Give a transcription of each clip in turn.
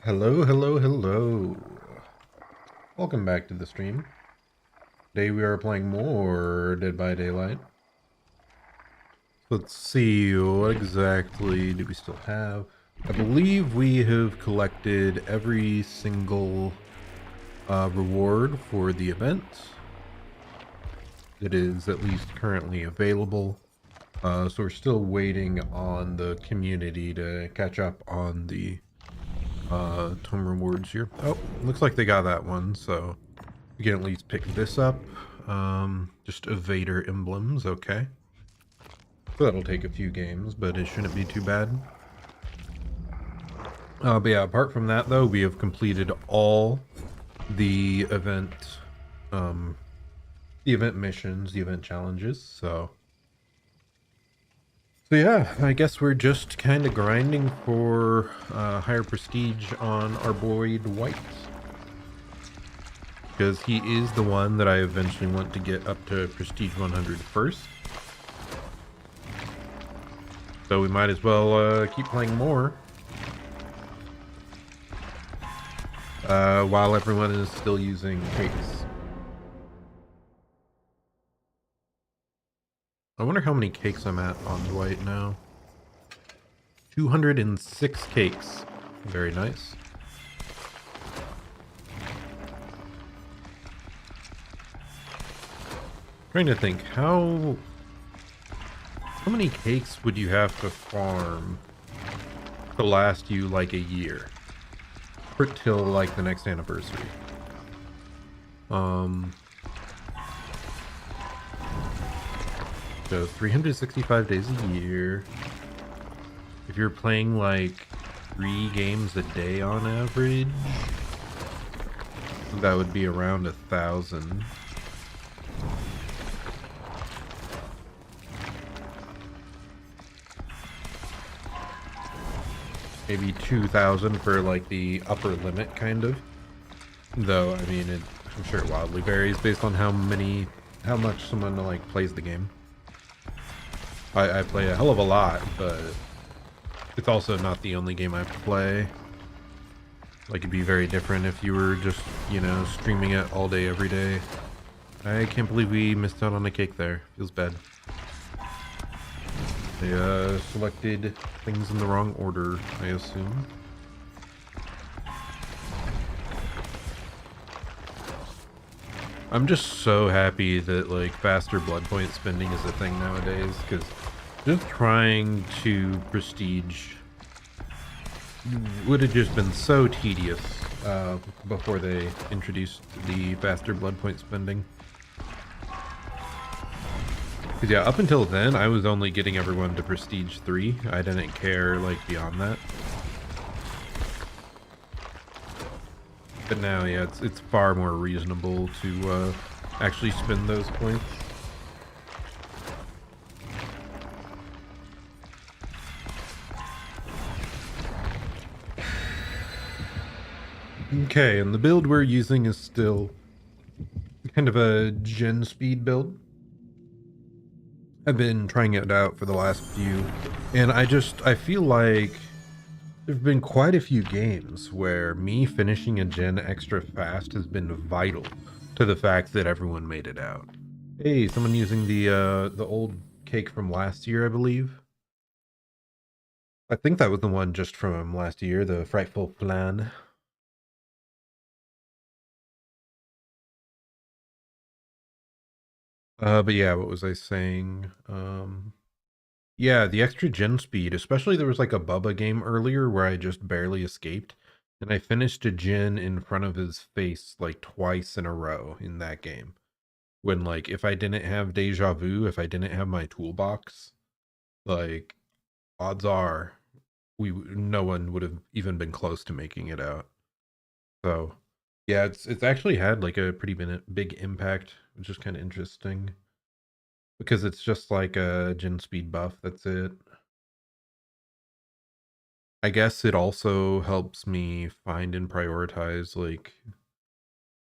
Hello, hello, hello. Welcome back to the stream. Today we are playing more Dead by Daylight. Let's see, what exactly do we still have? I believe we have collected every single reward for the event that is at least currently available. So we're still waiting on the community to catch up on the tome rewards here. Oh, looks like they got that one, so we can at least pick this up. Just evader emblems, okay. So that'll take a few games, but it shouldn't be too bad. But yeah, apart from that though, we have completed all the event missions, the event challenges, so yeah, I guess we're just kind of grinding for higher prestige on our boy Dwight. Because he is the one that I eventually want to get up to prestige 100 first. So we might as well keep playing more. While everyone is still using cakes. I wonder how many cakes I'm at on Dwight now. 206 cakes. Very nice. Trying to think, how many cakes would you have to farm to last you like a year? Or till like the next anniversary? So 365 days a year. If you're playing like 3 games a day on average, that would be around 1,000. Maybe 2,000 for like the upper limit, kind of. Though, I mean, I'm sure it wildly varies based on how much someone like plays the game. I play a hell of a lot, but it's also not the only game I play. Like, it'd be very different if you were just, streaming it all day, every day. I can't believe we missed out on a cake there. Feels bad. They selected things in the wrong order, I assume. I'm just so happy that like faster blood point spending is a thing nowadays, because just trying to prestige would have just been so tedious before they introduced the faster blood point spending. Because yeah, up until then, I was only getting everyone to prestige 3. I didn't care like beyond that. But now, yeah, it's far more reasonable to actually spend those points. Okay, and the build we're using is still kind of a gen speed build. I've been trying it out for the last few, and I feel like there've been quite a few games where me finishing a gen extra fast has been vital to the fact that everyone made it out. Hey, someone using the old cake from last year, I believe. I think that was the one just from last year, the Frightful Flan. But yeah, what was I saying? Yeah, the extra gen speed, especially there was like a Bubba game earlier where I just barely escaped, and I finished a gen in front of his face like twice in a row in that game. When like if I didn't have deja vu, if I didn't have my toolbox, like odds are no one would have even been close to making it out. So yeah, it's actually had like a pretty big impact, which is kind of interesting because it's just like a gen speed buff. That's it. I guess it also helps me find and prioritize like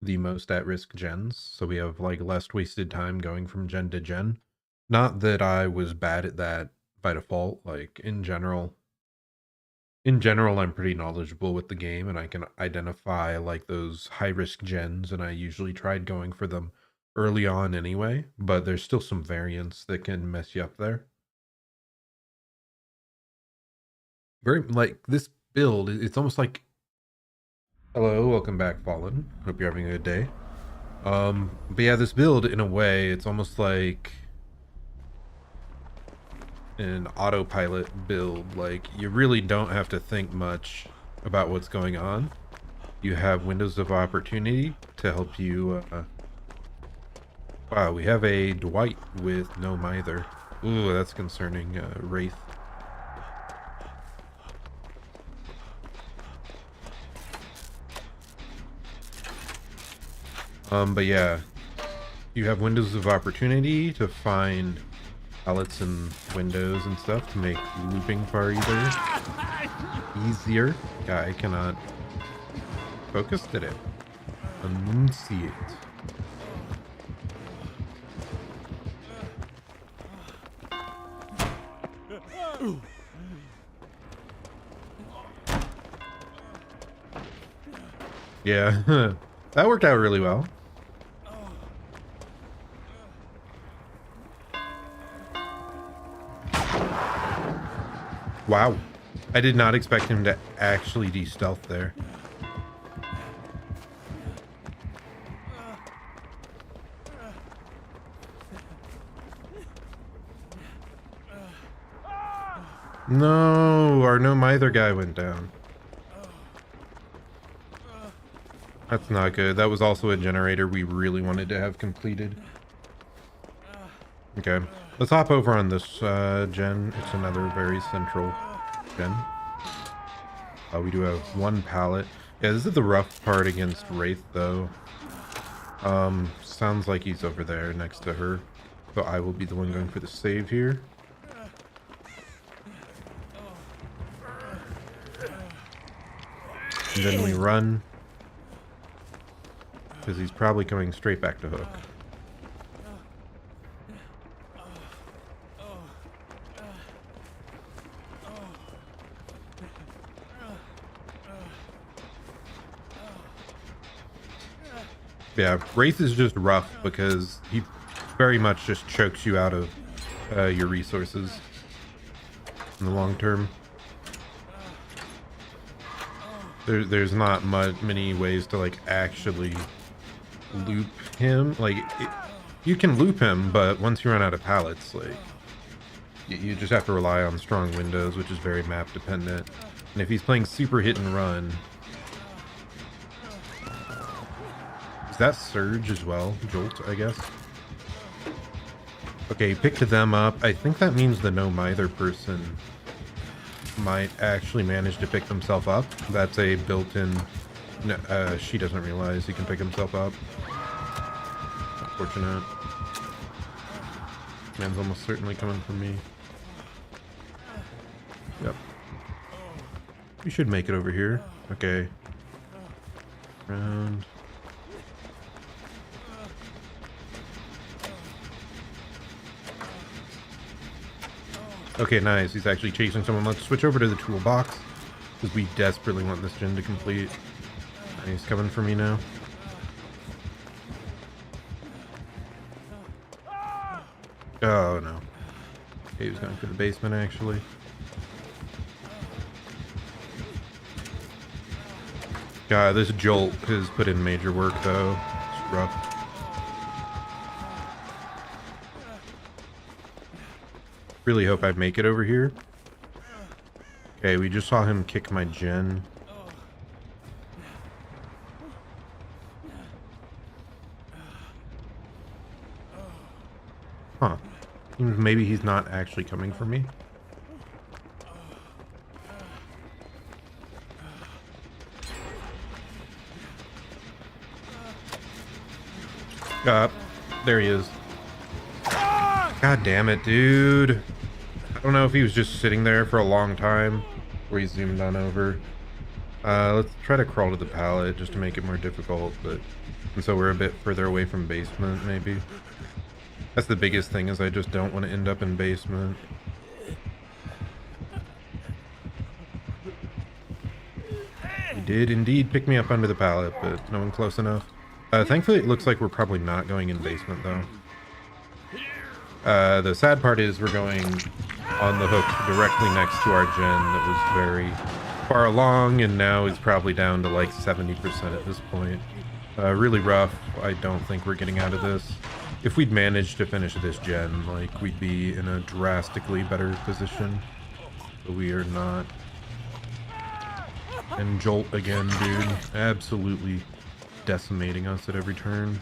the most at-risk gens, so we have like less wasted time going from gen to gen. Not that I was bad at that by default, like in general. In general, I'm pretty knowledgeable with the game, and I can identify like those high risk gens, and I usually tried going for them early on anyway, but there's still some variants that can mess you up there. Very like this build, it's almost like hello, welcome back, Fallen. Hope you're having a good day. But yeah, this build in a way, it's almost like an autopilot build. Like you really don't have to think much about what's going on. You have windows of opportunity to help you. Wow, we have a Dwight with no mither. Ooh, that's concerning. Wraith. But yeah, you have windows of opportunity to find pallets and windows and stuff to make looping far easier. Yeah, I cannot focus today. Enunciate. Yeah, that worked out really well. Wow. I did not expect him to actually de-stealth there. No, our no mither guy went down. That's not good. That was also a generator we really wanted to have completed. Okay, let's hop over on this gen. It's another very central gen. We do have one pallet. Yeah, this is the rough part against Wraith, though. Sounds like he's over there next to her. So I will be the one going for the save here. And then we run. Because he's probably coming straight back to hook. Yeah, Wraith is just rough because he very much just chokes you out of your resources in the long term. There's not many ways to like actually loop him. Like you can loop him, but once you run out of pallets, like you just have to rely on strong windows, which is very map dependent. And if he's playing super hit and run, is that Surge as well? Jolt, I guess. Okay, he picked them up. I think that means the no mither person might actually manage to pick themselves up. That's a built-in... No, she doesn't realize he can pick himself up. Unfortunate. Man's almost certainly coming for me. Yep. We should make it over here. Okay. Round. Okay, nice. He's actually chasing someone. Let's switch over to the toolbox because we desperately want this gen to complete. He's coming for me now. Oh, no. Okay, he was going for the basement, actually. God, this jolt has put in major work, though. It's rough. Really hope I make it over here. Okay, we just saw him kick my gen. Huh. Maybe he's not actually coming for me. There he is. God damn it, dude. I don't know if he was just sitting there for a long time where he zoomed on over. Let's try to crawl to the pallet just to make it more difficult, and so we're a bit further away from basement, maybe. That's the biggest thing, is I just don't want to end up in basement. did indeed pick me up under the pallet, but no one close enough. Thankfully, it looks like we're probably not going in basement, though. The sad part is we're going on the hook directly next to our gen that was very far along, and now is probably down to like 70% at this point. Really rough. I don't think we're getting out of this. If we'd managed to finish this gen, like, we'd be in a drastically better position. But we are not. And Jolt again, dude. Absolutely decimating us at every turn.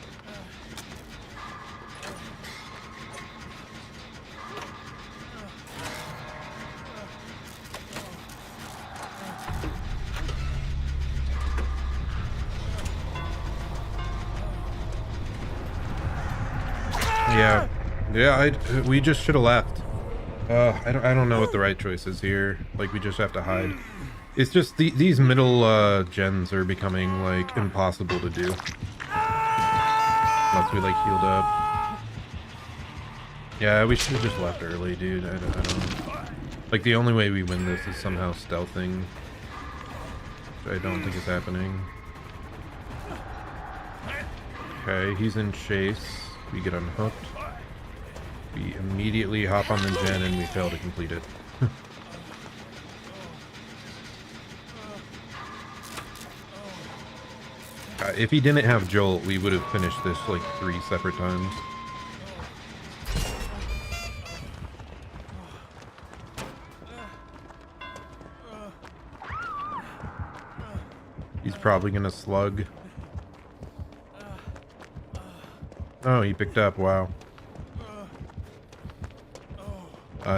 Yeah, we just should have left. I don't know what the right choice is here. Like, we just have to hide. It's just these middle gens are becoming like impossible to do unless we like healed up. Yeah, we should have just left early, dude. I don't like, the only way we win this is somehow stealthing, which I don't think is happening. Okay, he's in chase. We get unhooked. We immediately hop on the gen and we fail to complete it. If he didn't have Jolt, we would have finished this like 3 separate times. He's probably gonna slug. Oh, he picked up. Wow.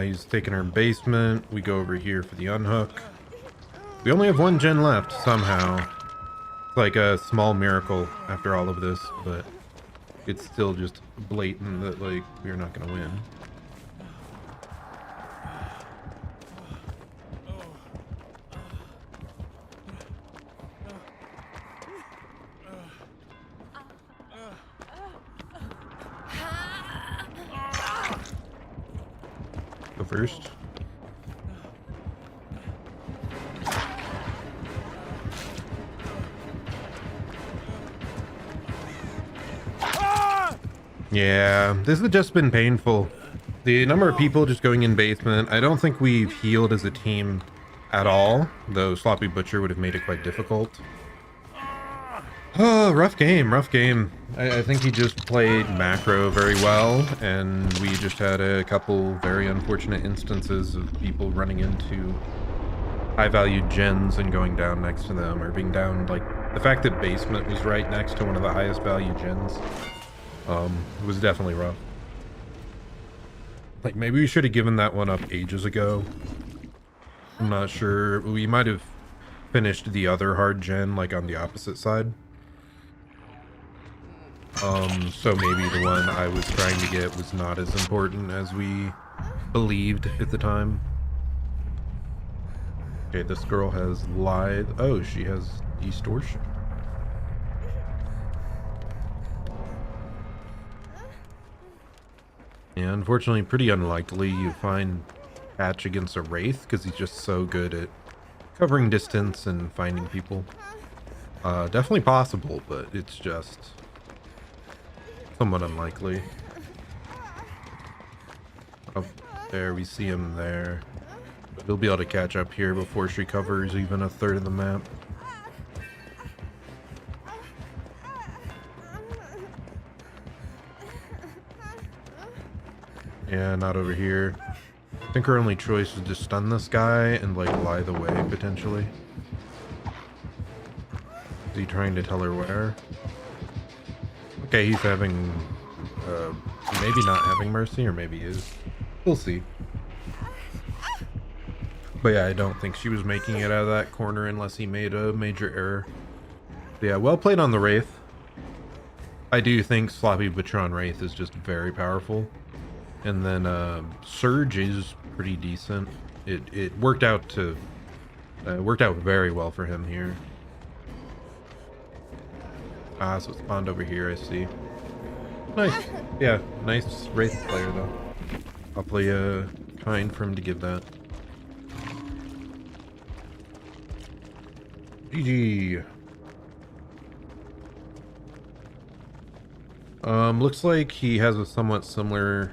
He's taking our basement. We go over here for the unhook. We only have 1 gen left somehow. It's like a small miracle after all of this, but it's still just blatant that like we're not gonna win. Go first. Yeah, this has just been painful. The number of people just going in basement. I don't think we've healed as a team at all, though Sloppy Butcher would have made it quite difficult. Oh, rough game, rough game. I think he just played macro very well, and we just had a couple very unfortunate instances of people running into high-valued gens and going down next to them, or being down, like, the fact that basement was right next to one of the highest value gens. It was definitely rough. Like, maybe we should have given that one up ages ago. I'm not sure. We might have finished the other hard gen, like, on the opposite side. So maybe the one I was trying to get was not as important as we believed at the time. Okay, this girl has lied. Oh, she has distortion. Yeah, unfortunately, pretty unlikely you find Patch against a Wraith, because he's just so good at covering distance and finding people. Definitely possible, but it's just somewhat unlikely. Oh, there, we see him there. But he'll be able to catch up here before she covers even a third of the map. Yeah, not over here. I think our only choice is to stun this guy and, like, lie the way, potentially. Is he trying to tell her where? Okay, he's having, maybe not having mercy, or maybe he is. We'll see. But yeah, I don't think she was making it out of that corner unless he made a major error. But yeah, well played on the Wraith. I do think Sloppy Butcher on Wraith is just very powerful. And then Surge is pretty decent. It worked out to worked out very well for him here. Ah, so it spawned over here, I see. Nice. Yeah, nice Wraith player though. Awfully kind for him to give that. GG. Looks like he has a somewhat similar...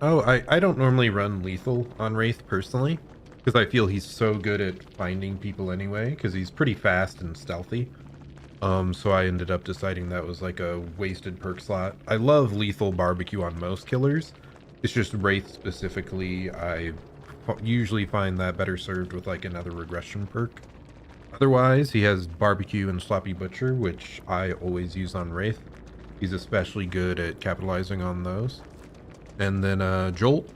Oh, I don't normally run lethal on Wraith personally, because I feel he's so good at finding people anyway, because he's pretty fast and stealthy. So I ended up deciding that was like a wasted perk slot. I love lethal barbecue on most killers. It's just Wraith specifically, I usually find that better served with like another regression perk. Otherwise, he has barbecue and sloppy butcher, which I always use on Wraith. He's especially good at capitalizing on those. And then Jolt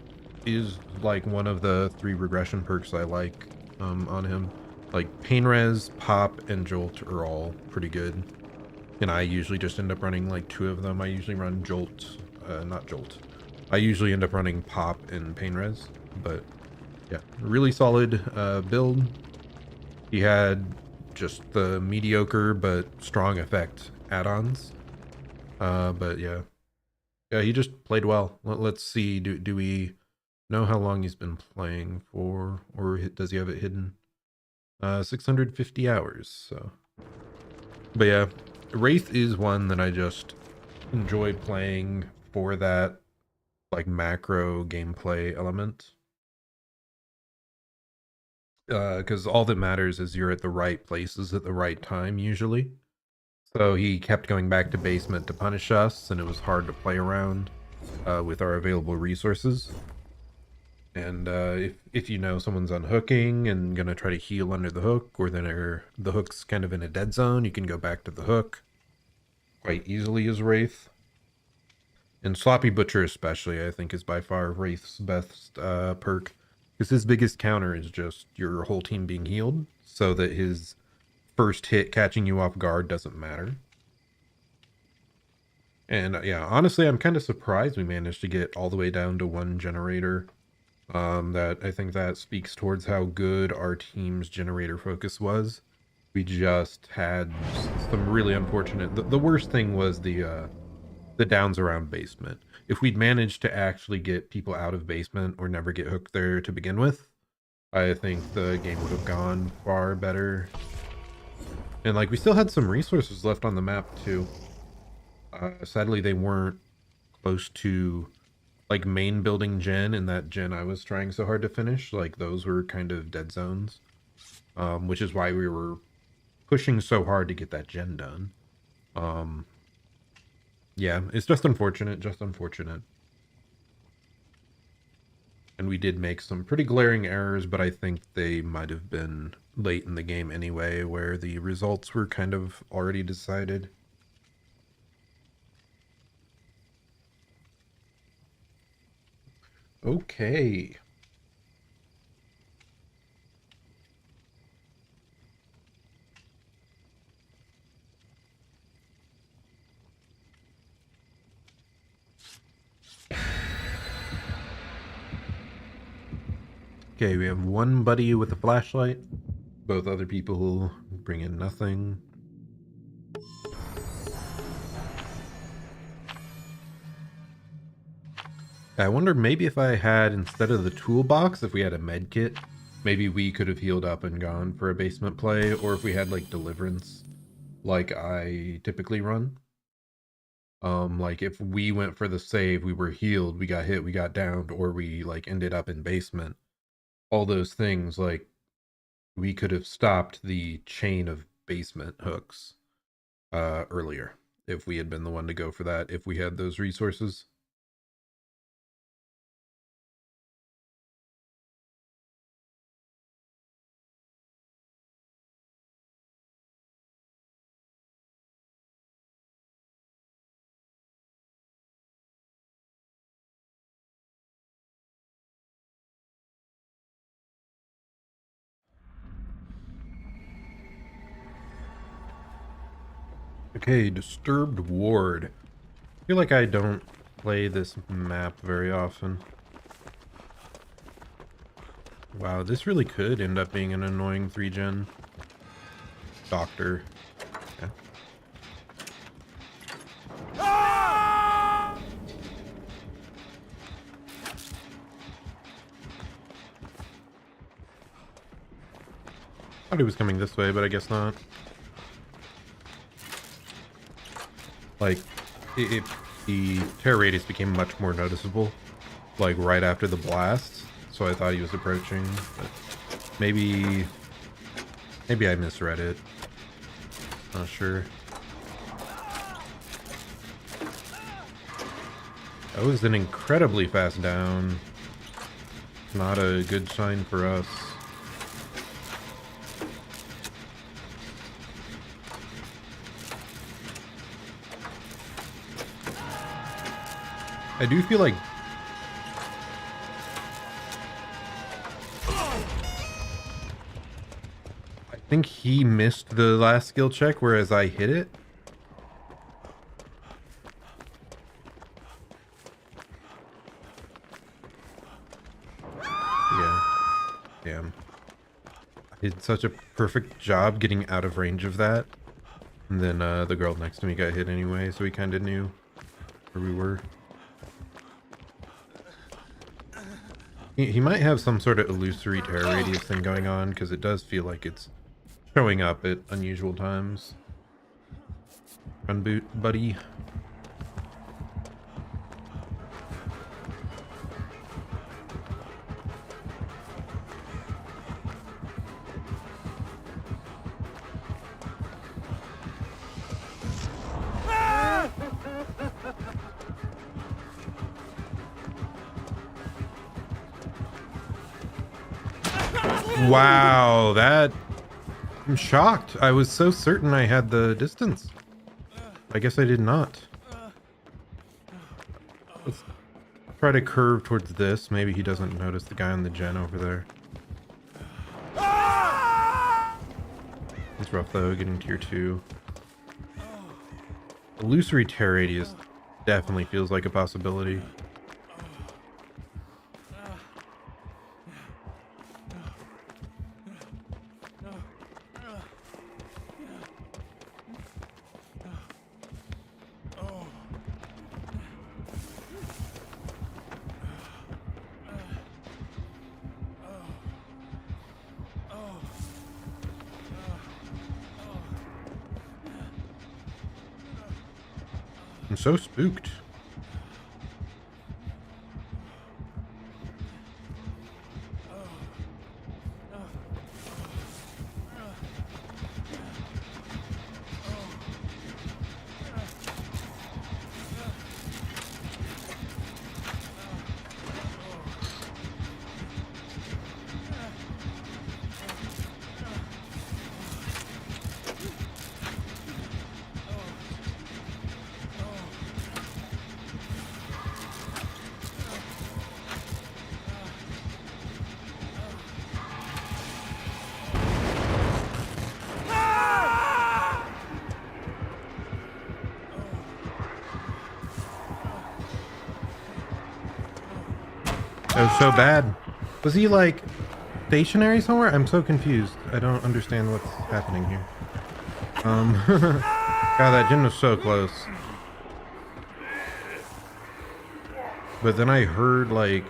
is like one of the 3 regression perks I like on him. Like Pain Res, Pop, and Jolt are all pretty good. And I usually just end up running like 2 of them. I usually run Jolt, not Jolt. I usually end up running Pop and Pain Res. But yeah, really solid build. He had just the mediocre but strong effect add-ons. But yeah. Yeah, he just played well. Let's see. Do we know how long he's been playing for, or does he have it hidden? 650 hours. So, but yeah, Wraith is one that I just enjoy playing for that like macro gameplay element. Because all that matters is you're at the right places at the right time usually. So he kept going back to basement to punish us, and it was hard to play around with our available resources. And if you know someone's unhooking and gonna try to heal under the hook, or then the hook's kind of in a dead zone, you can go back to the hook quite easily as Wraith. And Sloppy Butcher especially, I think, is by far Wraith's best perk, because his biggest counter is just your whole team being healed, so that his first hit catching you off guard doesn't matter. And yeah, honestly, I'm kind of surprised we managed to get all the way down to 1 generator. That I think that speaks towards how good our team's generator focus was. We just had some really unfortunate... The worst thing was the downs around basement. If we'd managed to actually get people out of basement or never get hooked there to begin with, I think the game would have gone far better. And like, we still had some resources left on the map too. Sadly, they weren't close to like main building gen and that gen I was trying so hard to finish. Like, those were kind of dead zones, which is why we were pushing so hard to get that gen done. Yeah, it's just unfortunate, And we did make some pretty glaring errors, but I think they might have been late in the game anyway, where the results were kind of already decided. Okay. Okay, we have 1 buddy with a flashlight. Both other people bring in nothing. I wonder maybe if I had, instead of the toolbox, if we had a med kit, maybe we could have healed up and gone for a basement play, or if we had like deliverance, like I typically run. Like if we went for the save, we were healed, we got hit, we got downed, or we like ended up in basement. All those things, like, we could have stopped the chain of basement hooks earlier if we had been the one to go for that, if we had those resources. Okay, Disturbed Ward. I feel like I don't play this map very often. Wow, this really could end up being an annoying 3-gen doctor. Yeah. Thought he was coming this way, but I guess not. Like, the terror radius became much more noticeable, like right after the blast. So I thought he was approaching, but maybe I misread it. Not sure. That was an incredibly fast down. Not a good sign for us. I do feel like I think he missed the last skill check, whereas I hit it. Yeah. Damn. I did such a perfect job getting out of range of that. And then the girl next to me got hit anyway, so we kind of knew where we were. He might have some sort of illusory terror radius thing going on, because it does feel like it's showing up at unusual times. Run boot, buddy. Wow, that... I'm shocked. I was so certain I had the distance. I guess I did not. Let's try to curve towards this. Maybe he doesn't notice the guy on the gen over there. It's rough though, getting tier 2. Illusory terror radius definitely feels like a possibility. I'm so spooked. That was so bad. Was he like stationary somewhere? I'm so confused. I don't understand what's happening here. God, that gym was so close. But then I heard like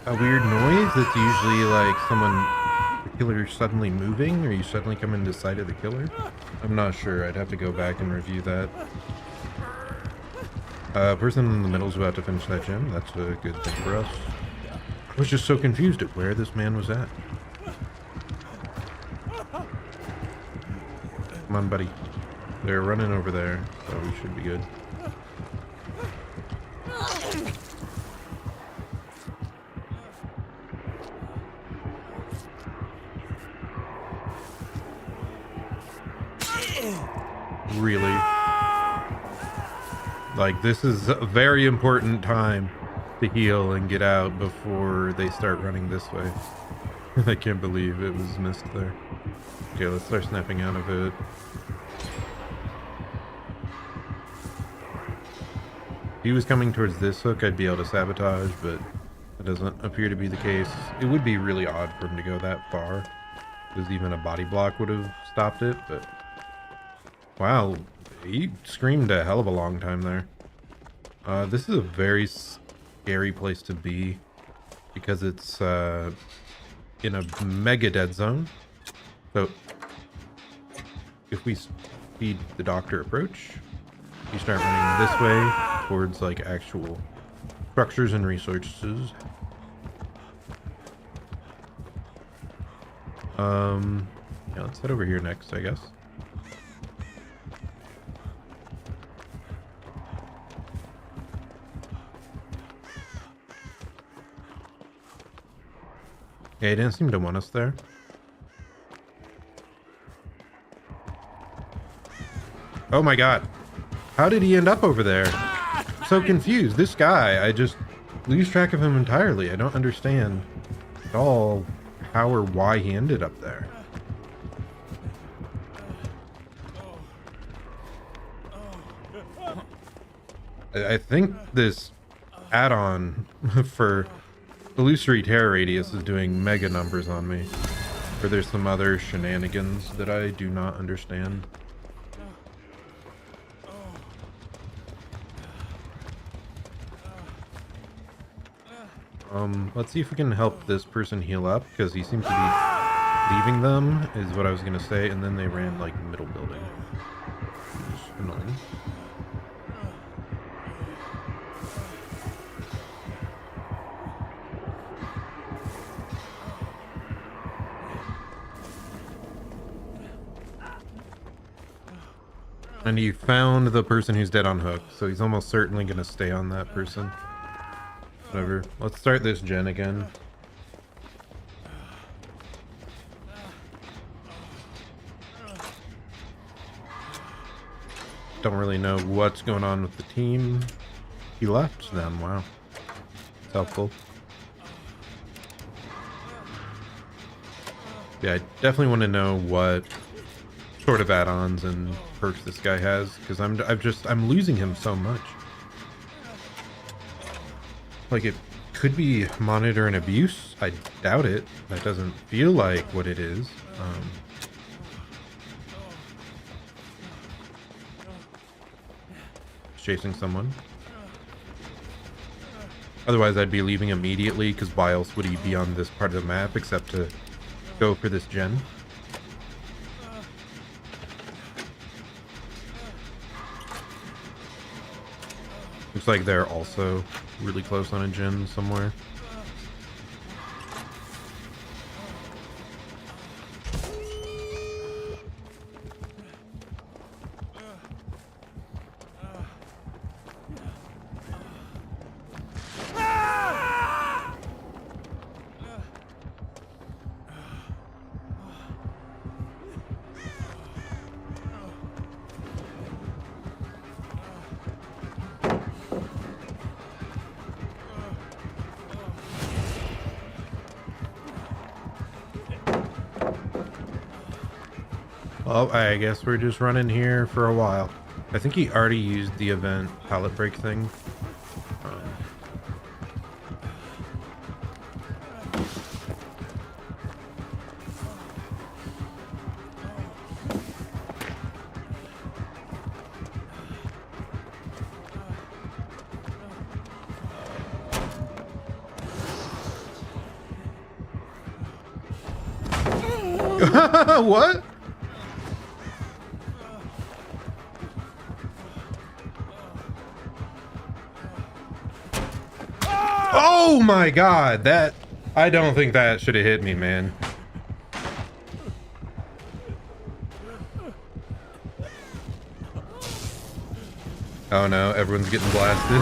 a weird noise that's usually like the killer suddenly moving, or you suddenly come into sight of the killer. I'm not sure. I'd have to go back and review that. Person in the middle is about to finish that gym. That's a good thing for us. I was just so confused at where this man was at. Come on, buddy. They're running over there, so we should be good. Really? Like, this is a very important time to heal and get out before they start running this way. I can't believe it was missed there. Okay, let's start snapping out of it. If he was coming towards this hook, I'd be able to sabotage, but that doesn't appear to be the case. It would be really odd for him to go that far, because even a body block would have stopped it, but... Wow, he screamed a hell of a long time there. This is a very scary place to be, because it's in a mega dead zone. So if we speed the doctor approach, you start running this way towards like actual structures and resources. Yeah, let's head over here next, I guess. Yeah, he didn't seem to want us there. Oh my god. How did he end up over there? I'm so confused. This guy, I just lose track of him entirely. I don't understand at all how or why he ended up there. I think this add-on for illusory terror radius is doing mega numbers on me. Or there's some other shenanigans that I do not understand. Let's see if we can help this person heal up, because he seems to be leaving them, is what I was gonna say, and then they ran like middle building. Which is annoying. And he found the person who's dead on hook, so he's almost certainly gonna stay on that person. Whatever. Let's start this gen again. Don't really know what's going on with the team. He left them. Wow. It's helpful. Yeah, I definitely want to know what sort of add-ons and perks this guy has, because I'm losing him so much. Like, it could be monitor and abuse. I doubt it. That doesn't feel like what it is. Chasing someone. Otherwise, I'd be leaving immediately, because why else would he be on this part of the map except to go for this gen? Looks like they're also really close on a gen somewhere. Well, I guess we're just running here for a while. I think he already used the event pallet break thing. What? Oh my god, that... I don't think that should have hit me, man. Oh no, everyone's getting blasted.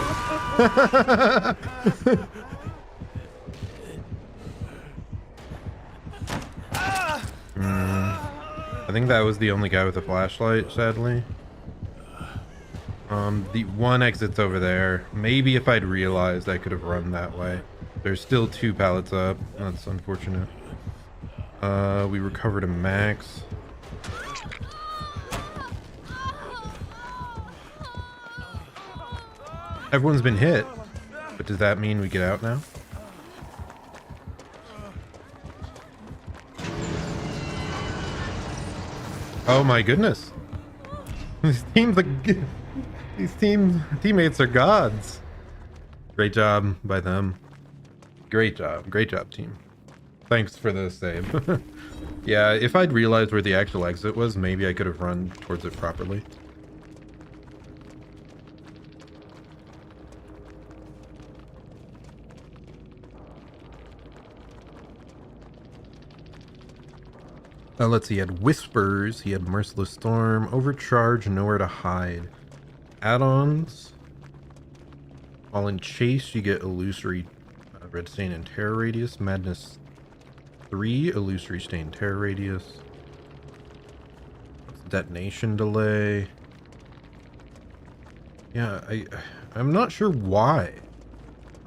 I think that was the only guy with a flashlight, sadly. The one exit's over there. Maybe if I'd realized, I could have run that way. There's still 2 pallets up. That's unfortunate. We recovered a max. Everyone's been hit. But does that mean we get out now? Oh my goodness. These teammates are gods. Great job by them. Great job team. Thanks for the save. Yeah, if I'd realized where the actual exit was, maybe I could have run towards it properly. Let's see, he had Whispers, he had Merciless Storm, Overcharge, Nowhere to Hide. Add-ons. While in Chase, you get Illusory Red Stain and Terror Radius. Madness 3, Illusory Stain, Terror Radius. Detonation Delay. Yeah, I'm not sure why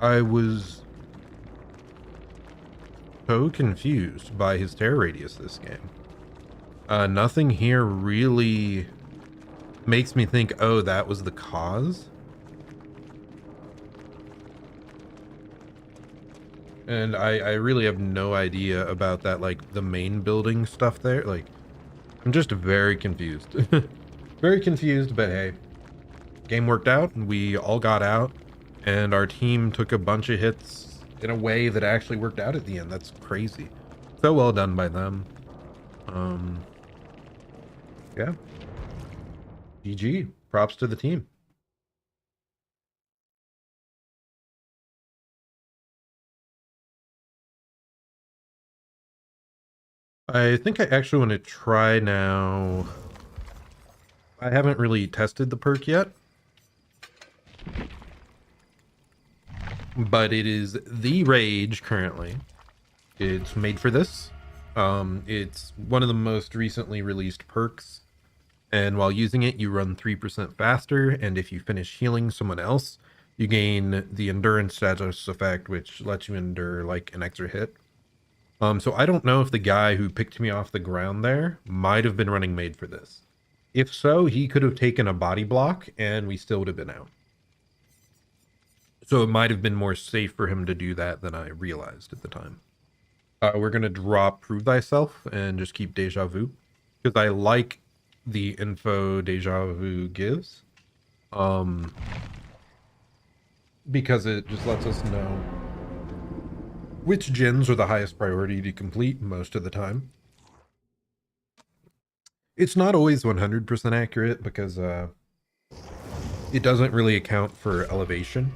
I was so confused by his Terror Radius this game. Nothing here really makes me think, oh, that was the cause. And I really have no idea about that, like, the main building stuff there. Like, I'm just very confused. Very confused, but hey. Game worked out, and we all got out, and our team took a bunch of hits in a way that actually worked out at the end. That's crazy. So well done by them. Yeah. GG. Props to the team. I think I actually want to try now. I haven't really tested the perk yet, but it is the Rage currently. It's made for this. It's one of the most recently released perks, and while using it, you run 3% faster, and if you finish healing someone else, you gain the endurance status effect, which lets you endure like an extra hit. So I don't know if the guy who picked me off the ground there might have been running made for this. If so, he could have taken a body block and we still would have been out. So it might have been more safe for him to do that than I realized at the time. We're going to drop Prove Thyself and just keep Deja Vu, because I like the info Deja Vu gives. Because it just lets us know which gens are the highest priority to complete most of the time. It's not always 100% accurate because it doesn't really account for elevation.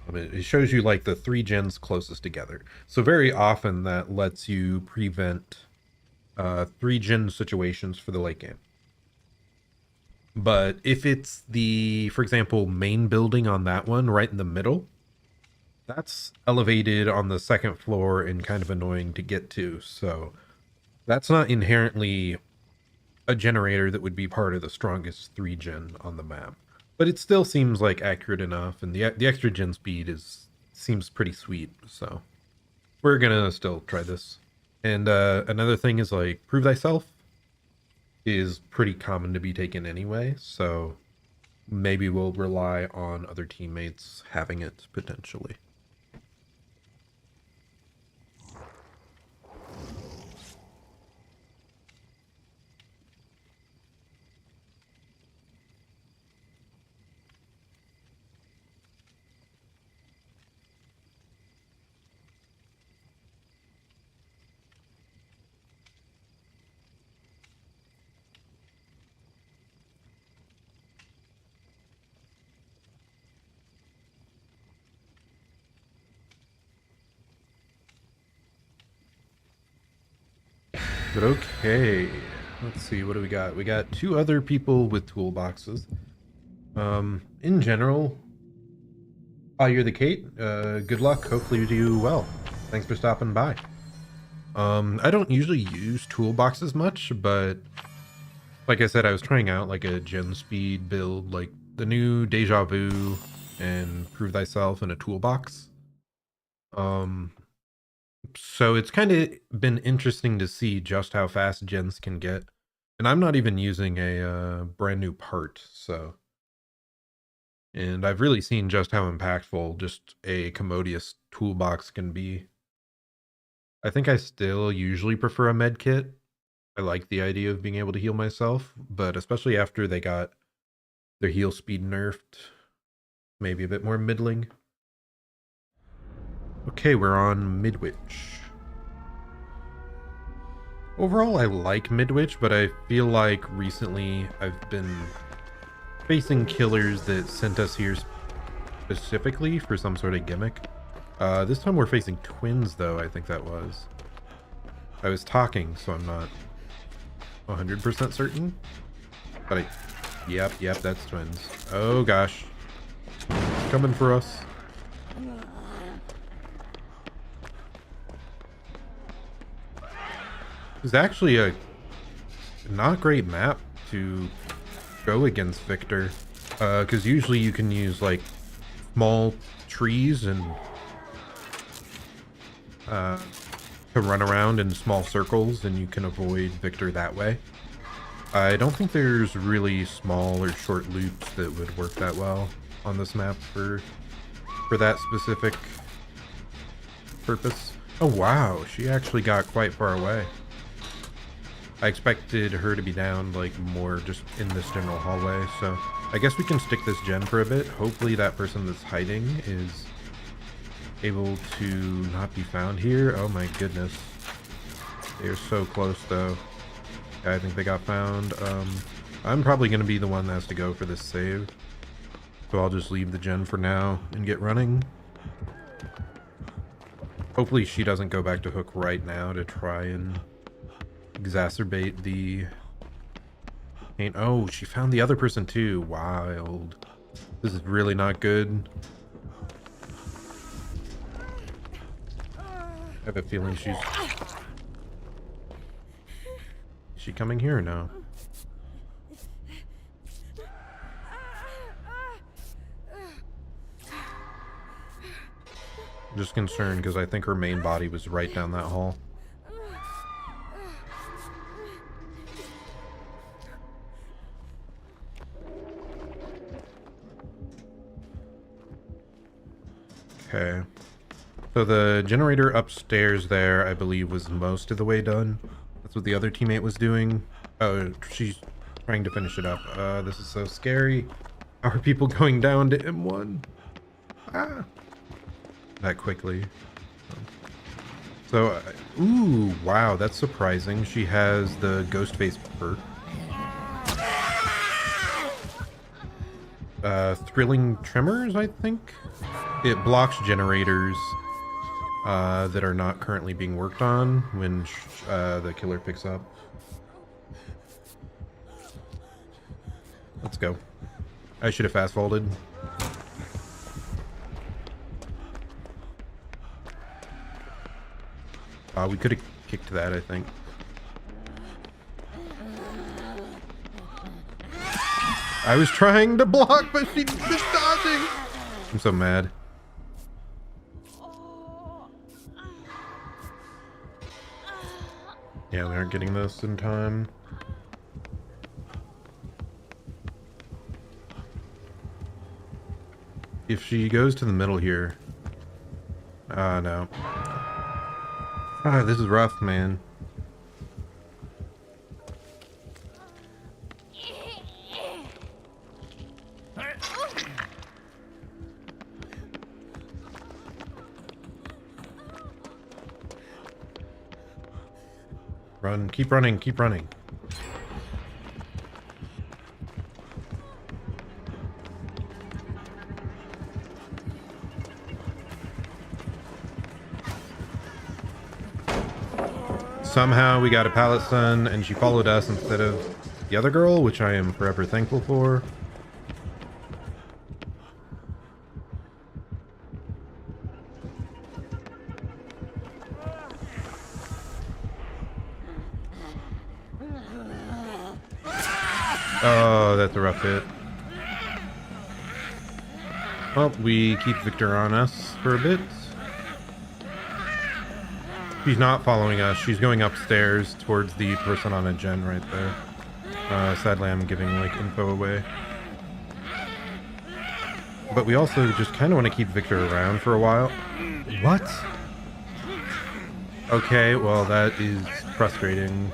I mean, it shows you like the 3 gens closest together. So very often that lets you prevent 3 gen situations for the late game. But if it's the, for example, main building on that one right in the middle, that's elevated on the 2nd floor and kind of annoying to get to. So that's not inherently a generator that would be part of the strongest 3 gen on the map. But it still seems like accurate enough, and the extra gen speed seems pretty sweet, so we're gonna still try this. And another thing is like Prove Thyself is pretty common to be taken anyway, so maybe we'll rely on other teammates having it potentially. But okay, let's see, what do we got? We got 2 other people with toolboxes. In general, you're the Kate. Good luck. Hopefully you do well. Thanks for stopping by. I don't usually use toolboxes much, but like I said, I was trying out like a gen speed build, like the new Deja Vu and Prove Thyself in a toolbox. So it's kind of been interesting to see just how fast gens can get. And I'm not even using a brand new part, so. And I've really seen just how impactful just a commodious toolbox can be. I think I still usually prefer a med kit. I like the idea of being able to heal myself, but especially after they got their heal speed nerfed, maybe a bit more middling. Okay, we're on Midwich. Overall, I like Midwich, but I feel like recently I've been facing killers that sent us here specifically for some sort of gimmick. This time we're facing twins, though, I think that was. I was talking, so I'm not 100% certain. But yep, that's twins. Oh gosh. It's coming for us. It's actually a not great map to go against Victor. Because usually you can use like small trees and to run around in small circles, and you can avoid Victor that way. I don't think there's really small or short loops that would work that well on this map for that specific purpose. Oh wow, she actually got quite far away. I expected her to be down like more just in this general hallway, so I guess we can stick this gen for a bit. Hopefully that person that's hiding is able to not be found here. Oh my goodness. They are so close though. Yeah, I think they got found. I'm probably going to be the one that has to go for this save. So I'll just leave the gen for now and get running. Hopefully she doesn't go back to hook right now to try and exacerbate the pain. Oh, she found the other person too. Wild. This is really not good. I have a feeling she's... Is she coming here or no? I'm just concerned because I think her main body was right down that hall. Okay. So the generator upstairs there, I believe, was most of the way done. That's what the other teammate was doing. Oh, she's trying to finish it up. This is so scary. How are people going down to M1? Ah. That quickly. So, ooh, wow, that's surprising. She has the ghost face perk. Thrilling Tremors, I think? It blocks generators that are not currently being worked on when the killer picks up. Let's go. I should have fast folded. We could have kicked that, I think. I was trying to block, but she was dodging. I'm so mad. Yeah, we aren't getting this in time. If she goes to the middle here... no. This is rough, man. Run, keep running, keep running. Somehow we got a pallet stun and she followed us instead of the other girl, which I am forever thankful for. Oh, that's a rough hit. Well, we keep Victor on us for a bit. She's not following us. She's going upstairs towards the person on a gen right there. Sadly, I'm giving, like, info away. But we also just kind of want to keep Victor around for a while. What? Okay, well, that is frustrating.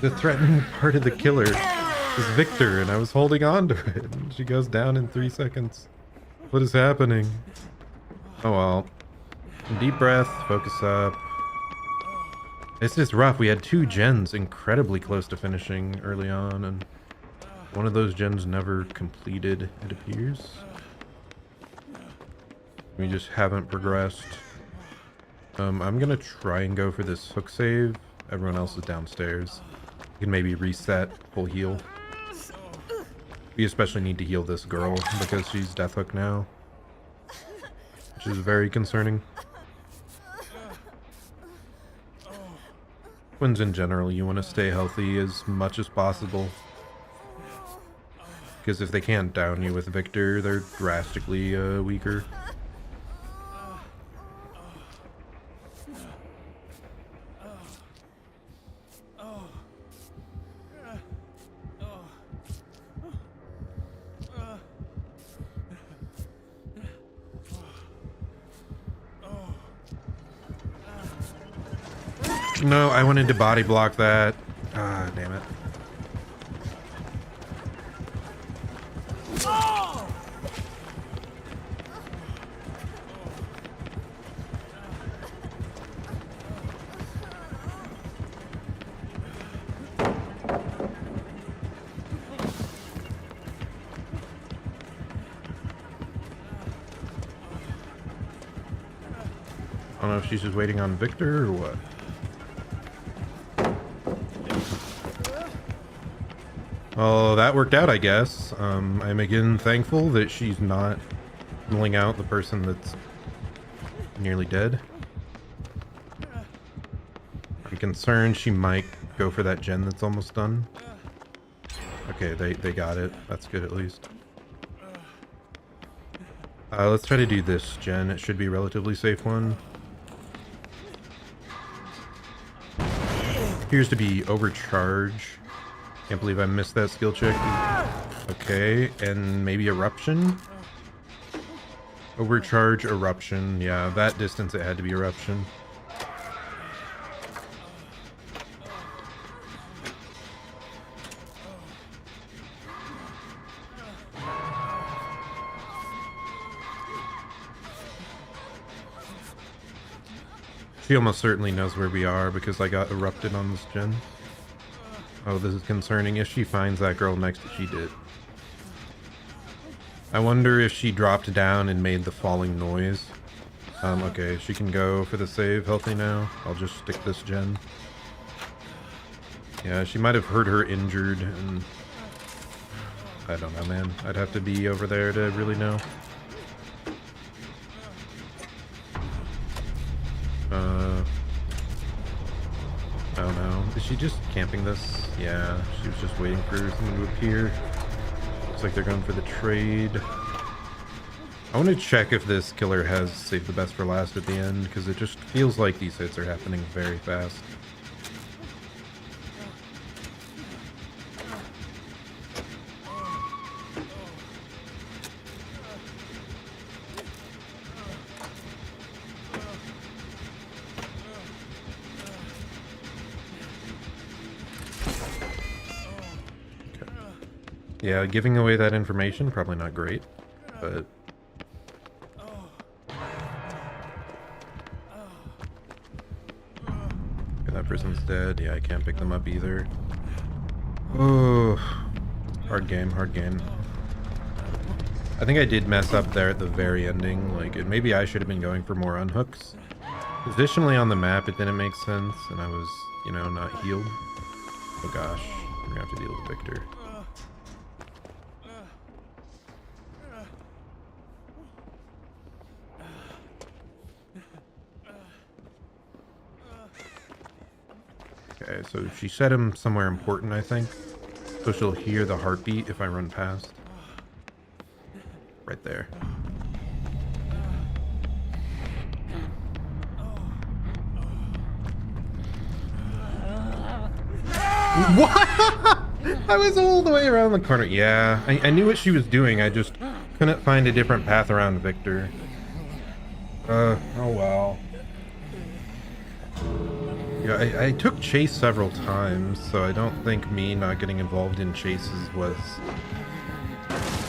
The threatening part of the killer is Victor, and I was holding on to it. And she goes down in 3 seconds. What is happening? Oh well. Deep breath, focus up. It's just rough. We had 2 gens incredibly close to finishing early on, and one of those gens never completed, it appears. We just haven't progressed. I'm gonna try and go for this hook save. Everyone else is downstairs. We can maybe reset, full heal. We especially need to heal this girl because she's death hook now, which is very concerning. Twins in general, you want to stay healthy as much as possible, because if they can't down you with Victor, they're drastically weaker. No, I wanted to body block that. Ah, damn it. I don't know if she's just waiting on Victor or what. Oh, that worked out, I guess. I'm again thankful that she's not pulling out the person that's nearly dead. I'm concerned she might go for that gen that's almost done. Okay, they got it. That's good at least. Let's try to do this gen. It should be a relatively safe one. Appears to be overcharge. Can't believe I missed that skill check. Okay, and maybe eruption? Overcharge, eruption. Yeah, that distance it had to be eruption. She almost certainly knows where we are because I got erupted on this gen. Oh, this is concerning. If she finds that girl next to she did. I wonder if she dropped down and made the falling noise. Okay, she can go for the save healthy now. I'll just stick this gen. Yeah, she might have heard her injured and... I don't know, man. I'd have to be over there to really know. Oh no. Is she just camping this? Yeah, she was just waiting for something to appear. Looks like they're going for the trade. I want to check if this killer has saved the best for last at the end, because it just feels like these hits are happening very fast. Yeah, giving away that information, probably not great, but... Okay, that person's dead. Yeah, I can't pick them up either. Oh, hard game, hard game. I think I did mess up there at the very ending. Like, maybe I should have been going for more unhooks. Positionally on the map, it didn't make sense, and I was, you know, not healed. Oh gosh, we're gonna have to deal with Victor. Okay, so she set him somewhere important, I think. So she'll hear the heartbeat if I run past. Right there. What? I was all the way around the corner. Yeah, I knew what she was doing. I just couldn't find a different path around Victor. Oh well. Yeah, I took chase several times, so I don't think me not getting involved in chases was...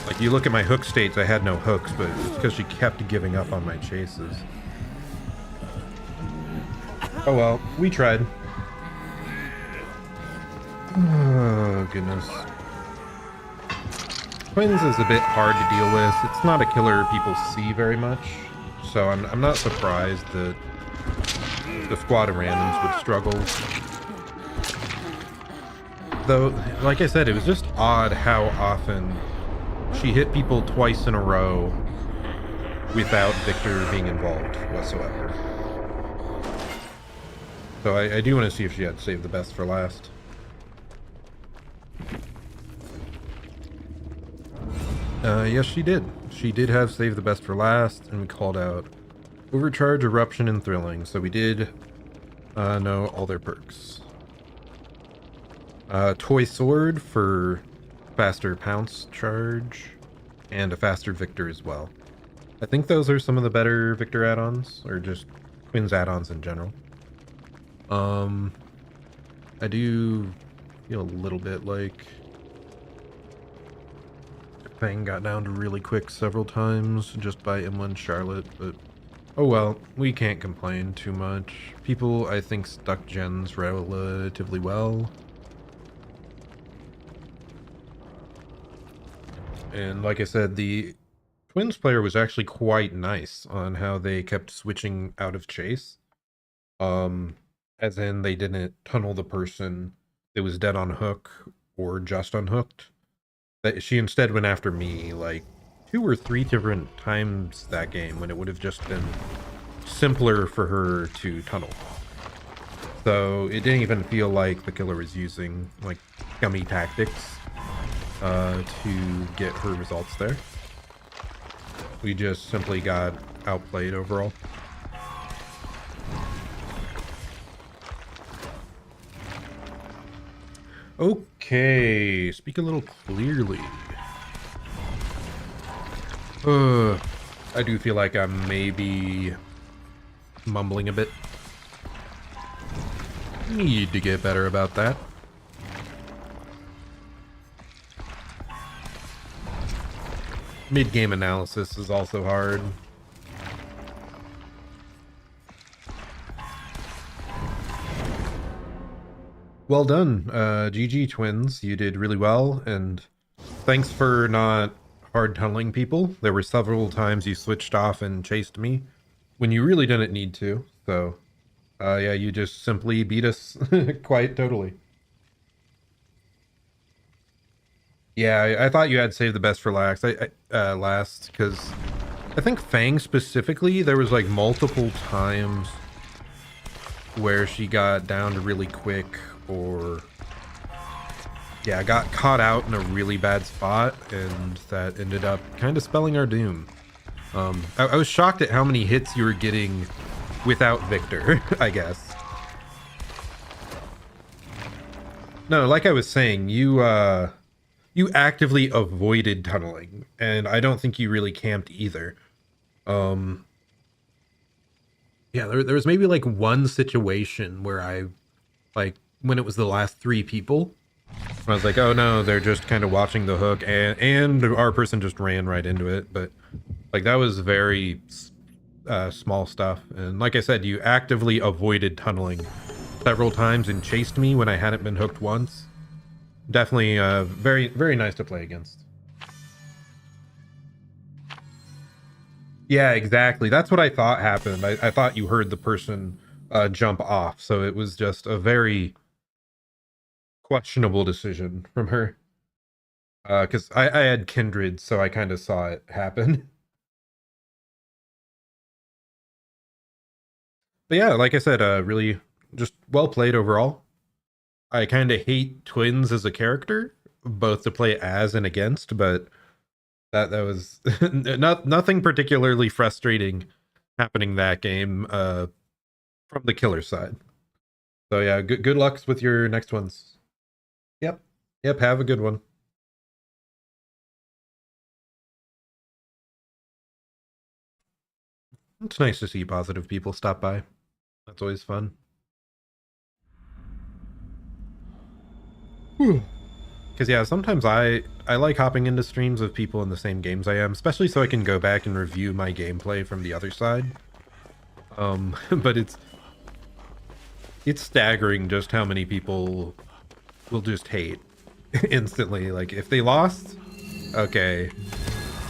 Like, you look at my hook states, I had no hooks, but it's because she kept giving up on my chases. Oh well, we tried. Oh, goodness. Twins is a bit hard to deal with. It's not a killer people see very much, so I'm not surprised that the squad of randoms would struggle. Though, like I said, it was just odd how often she hit people twice in a row without Victor being involved whatsoever. So I do want to see if she had saved the best for last. Yes, she did. She did have Save the Best for Last, and we called out Overcharge, Eruption, and Thrilling, so we did know all their perks. Toy Sword for faster Pounce Charge, and a faster Victor as well. I think those are some of the better Victor add-ons, or just Twins add-ons in general. I do feel a little bit like Fang got down to really quick several times just by M1 Charlotte, but oh well, we can't complain too much. People, I think, stuck gens relatively well. And like I said, the Twins player was actually quite nice on how they kept switching out of chase. As in they didn't tunnel the person that was dead on hook or just unhooked. That she instead went after me like 2 or 3 different times that game when it would have just been simpler for her to tunnel. So it didn't even feel like the killer was using like scummy tactics to get her results there. We just simply got outplayed overall. Okay, speak a little clearly. I do feel like I'm maybe mumbling a bit. Need to get better about that. Mid-game analysis is also hard. Well done, GG Twins. You did really well, and thanks for not hard tunneling people. There were several times you switched off and chased me when you really didn't need to. So, yeah, you just simply beat us quite totally. Yeah, I thought you had saved the best for last. Last, because I think Fang specifically, there was like multiple times where she got down to really quick, or yeah, got caught out in a really bad spot, and that ended up kind of spelling our doom. I was shocked at how many hits you were getting without Victor, I guess. No, like I was saying, you actively avoided tunneling, and I don't think you really camped either. Yeah, there was maybe like one situation where I, like, when it was the last 3 people, I was like, oh no, they're just kind of watching the hook, and our person just ran right into it. But like, that was very small stuff. And like I said, you actively avoided tunneling several times and chased me when I hadn't been hooked once. Definitely very, very nice to play against. Yeah, exactly. That's what I thought happened. I thought you heard the person jump off, so it was just a very questionable decision from her. Because I had Kindred, so I kind of saw it happen. But yeah, like I said, really just well played overall. I kind of hate Twins as a character, both to play as and against, but that was nothing particularly frustrating happening that game from the killer side. So yeah, good lucks with your next ones. Yep, have a good one. It's nice to see positive people stop by. That's always fun. Because yeah, sometimes I like hopping into streams of people in the same games I am, especially so I can go back and review my gameplay from the other side. But it's staggering just how many people will just hate instantly. Like if they lost, okay,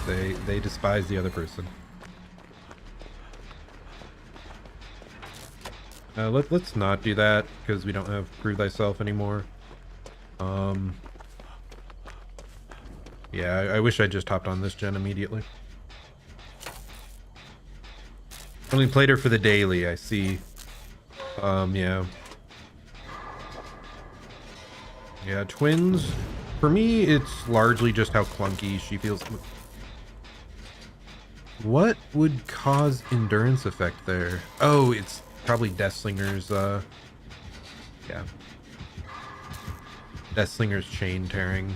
they despise the other person. Let's not do that because we don't have Prove Thyself anymore. Yeah, I wish I just hopped on this gen immediately. Only played her for the daily, I see. Yeah. Yeah, twins. For me, it's largely just how clunky she feels. What would cause endurance effect there? Oh, it's probably Deathslinger's, yeah. Deathslinger's chain tearing.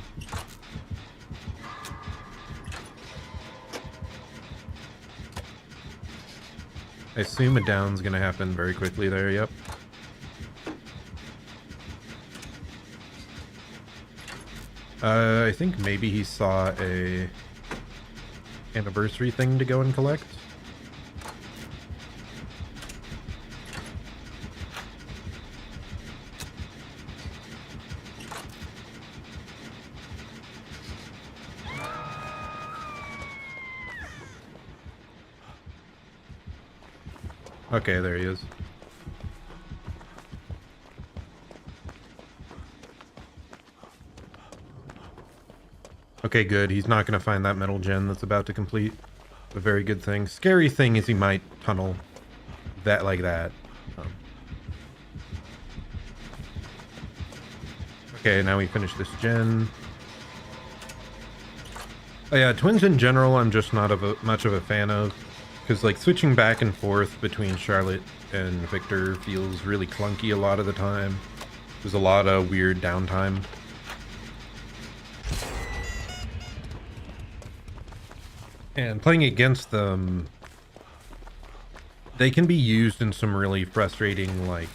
I assume a down's gonna happen very quickly there, yep. I think maybe he saw a anniversary thing to go and collect. Okay, there he is. Okay, good. He's not going to find that metal gen that's about to complete. A very good thing. Scary thing is he might tunnel that like that. Okay, now we finish this gen. Oh, yeah, twins in general I'm just not much of a fan of. Because like switching back and forth between Charlotte and Victor feels really clunky a lot of the time. There's a lot of weird downtime. And playing against them, they can be used in some really frustrating like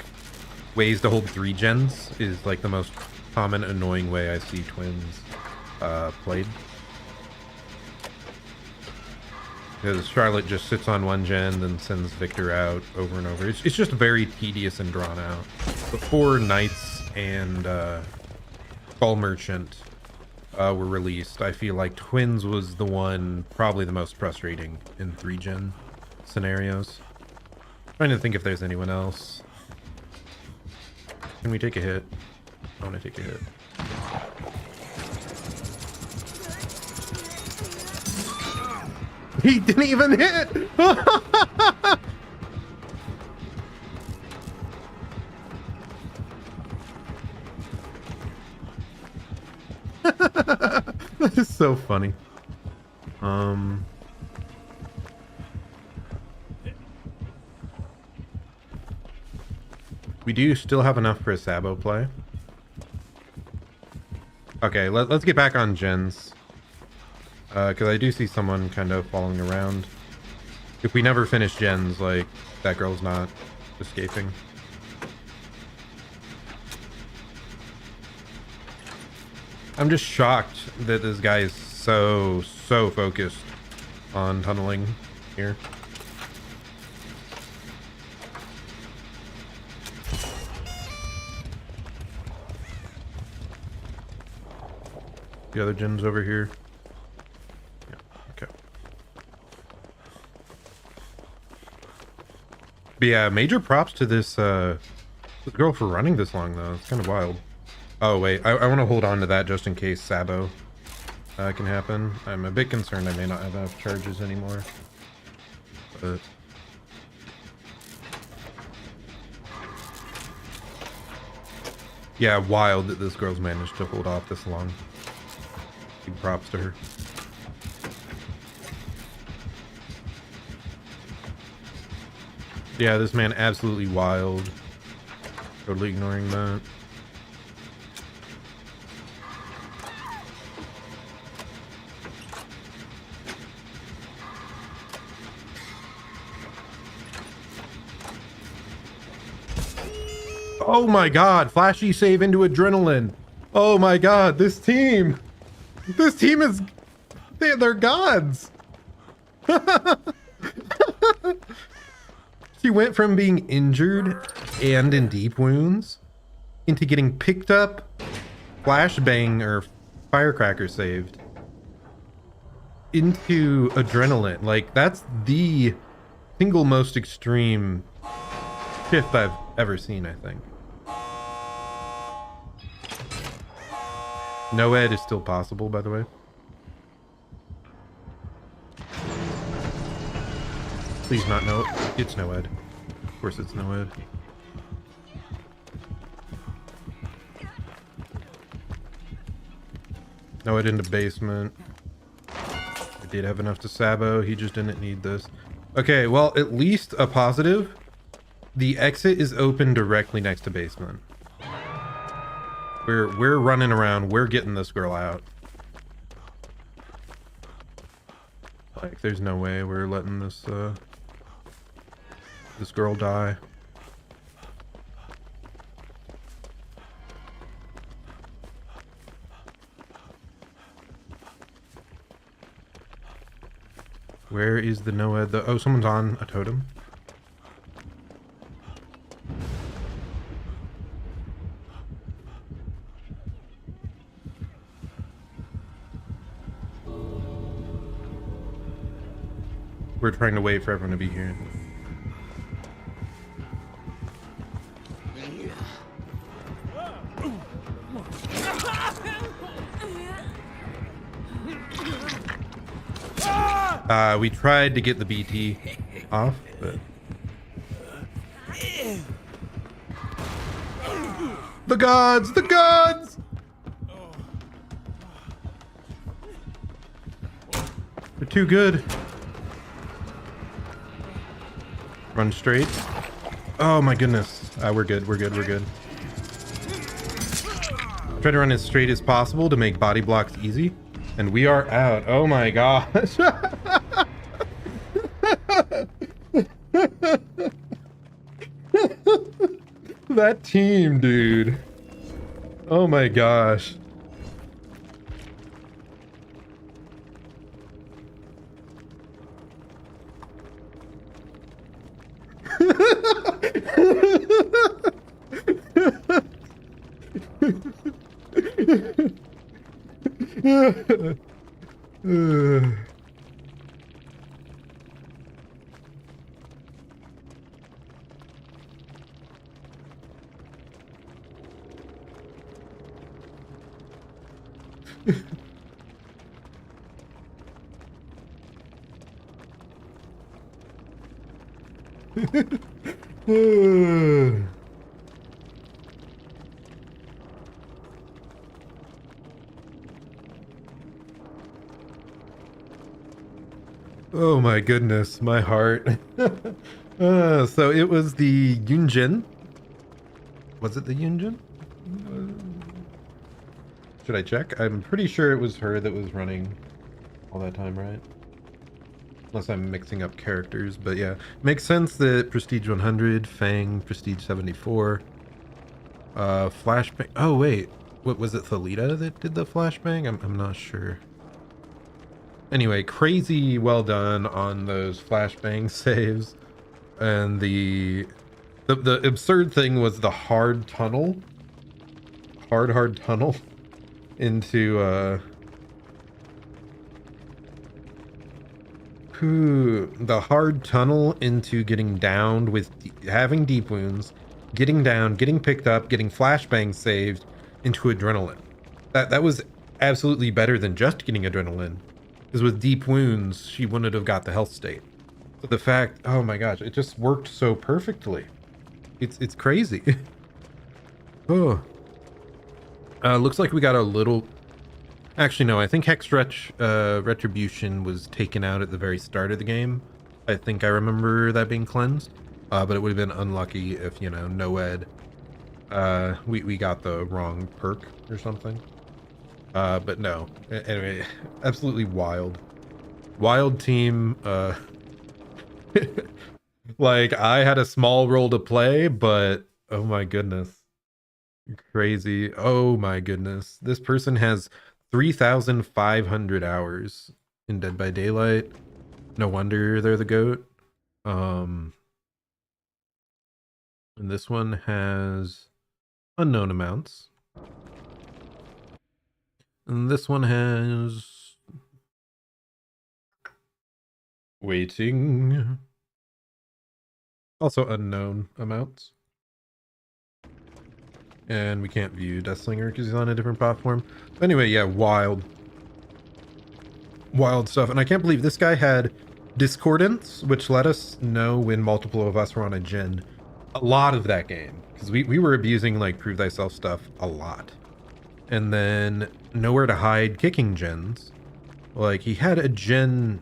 ways to hold 3 gens is like the most common annoying way I see twins played. Because Charlotte just sits on 1 gen, then sends Victor out over and over. It's just very tedious and drawn out. Before Knights and Skull Merchant were released, I feel like Twins was the one probably the most frustrating in 3 gen scenarios. Trying to think if there's anyone else. Can we take a hit? I want to take a hit. He didn't even hit! That is so funny. We do still have enough for a Sabo play. Okay, let's get back on gens. Because I do see someone kind of following around. If we never finish gens, like, that girl's not escaping. I'm just shocked that this guy is so focused on tunneling here. The other gen's over here. But yeah, major props to this girl for running this long, though. It's kind of wild. Oh, wait. I want to hold on to that just in case Sabo can happen. I'm a bit concerned I may not have enough charges anymore. But... yeah, wild that this girl's managed to hold off this long. Big props to her. Yeah, this man absolutely wild. Totally ignoring that. Oh my god, flashy save into adrenaline. Oh my god, this team is... they're gods. She went from being injured and in deep wounds into getting picked up flashbang or firecracker saved into adrenaline. Like, that's the single most extreme shift I've ever seen, I think. No ed is still possible, by the way. Please not no. It's no ed. Of course it's no ed. No ed into basement. I did have enough to Sabo. He just didn't need this. Okay, well, at least a positive. The exit is open directly next to basement. We're running around. We're getting this girl out. Like, there's no way we're letting this this girl die. Where is the Noah? Oh, someone's on a totem. We're trying to wait for everyone to be here. We tried to get the BT off, but... The gods! The gods! They're too good. Run straight. Oh my goodness. We're good, we're good, we're good. Try to run as straight as possible to make body blocks easy. And we are out. Oh my gosh. That team, dude. Oh my gosh. Oh my goodness, my heart. So it was the Yunjin. Was it the Yunjin? Should I check? I'm pretty sure it was her that was running all that time, right? Unless I'm mixing up characters, but yeah. Makes sense that Prestige 100, Fang, Prestige 74. Flashbang. Oh, wait. What was it, Thalita that did the flashbang? I'm not sure. Anyway, crazy well done on those flashbang saves. And the absurd thing was the hard tunnel. Hard tunnel into the hard tunnel into getting downed with having deep wounds, getting down, getting picked up, getting flashbang saved into adrenaline. That was absolutely better than just getting adrenaline. Because with deep wounds, she wouldn't have got the health state. So the fact, oh my gosh, it just worked so perfectly. It's crazy. Oh. Looks like we got a little... Actually, no, I think Hex Retribution was taken out at the very start of the game. I think I remember that being cleansed. But it would have been unlucky if, you know, no ed. We got the wrong perk or something. But no. Anyway, absolutely wild. Wild team. Like, I had a small role to play, but oh my goodness. Crazy. Oh my goodness. This person has 3,500 hours in Dead by Daylight. No wonder they're the GOAT. And this one has unknown amounts. And this one has waiting. Also unknown amounts. And we can't view Deathslinger because he's on a different platform. But anyway, yeah, wild stuff. And I can't believe this guy had Discordance, which let us know when multiple of us were on a gen. A lot of that game. Because we were abusing like Prove Thyself stuff a lot. And then Nowhere to Hide kicking gens. Like he had a gen,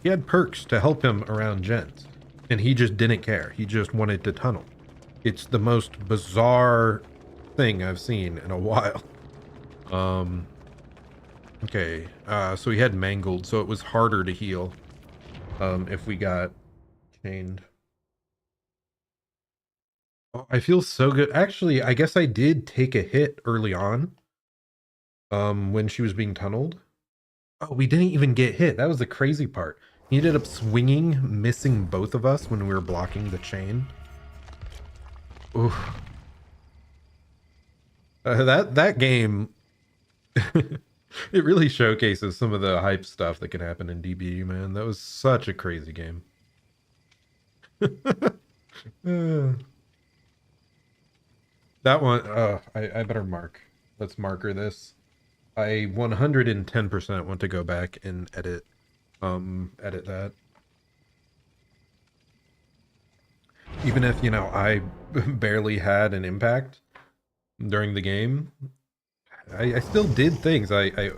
he had perks to help him around gens. And he just didn't care. He just wanted to tunnel. It's the most bizarre thing I've seen in a while. Okay, so he had mangled, so it was harder to heal if we got chained. Oh, I feel so good. Actually, I guess I did take a hit early on when she was being tunneled. Oh, we didn't even get hit. That was the crazy part. He ended up swinging, missing both of us when we were blocking the chain. Oof. That game, it really showcases some of the hype stuff that can happen in DBE, man. That was such a crazy game. That one, I better mark. Let's marker this. I 110% want to go back and edit that. Even if, you know, I barely had an impact during the game, I still did things. I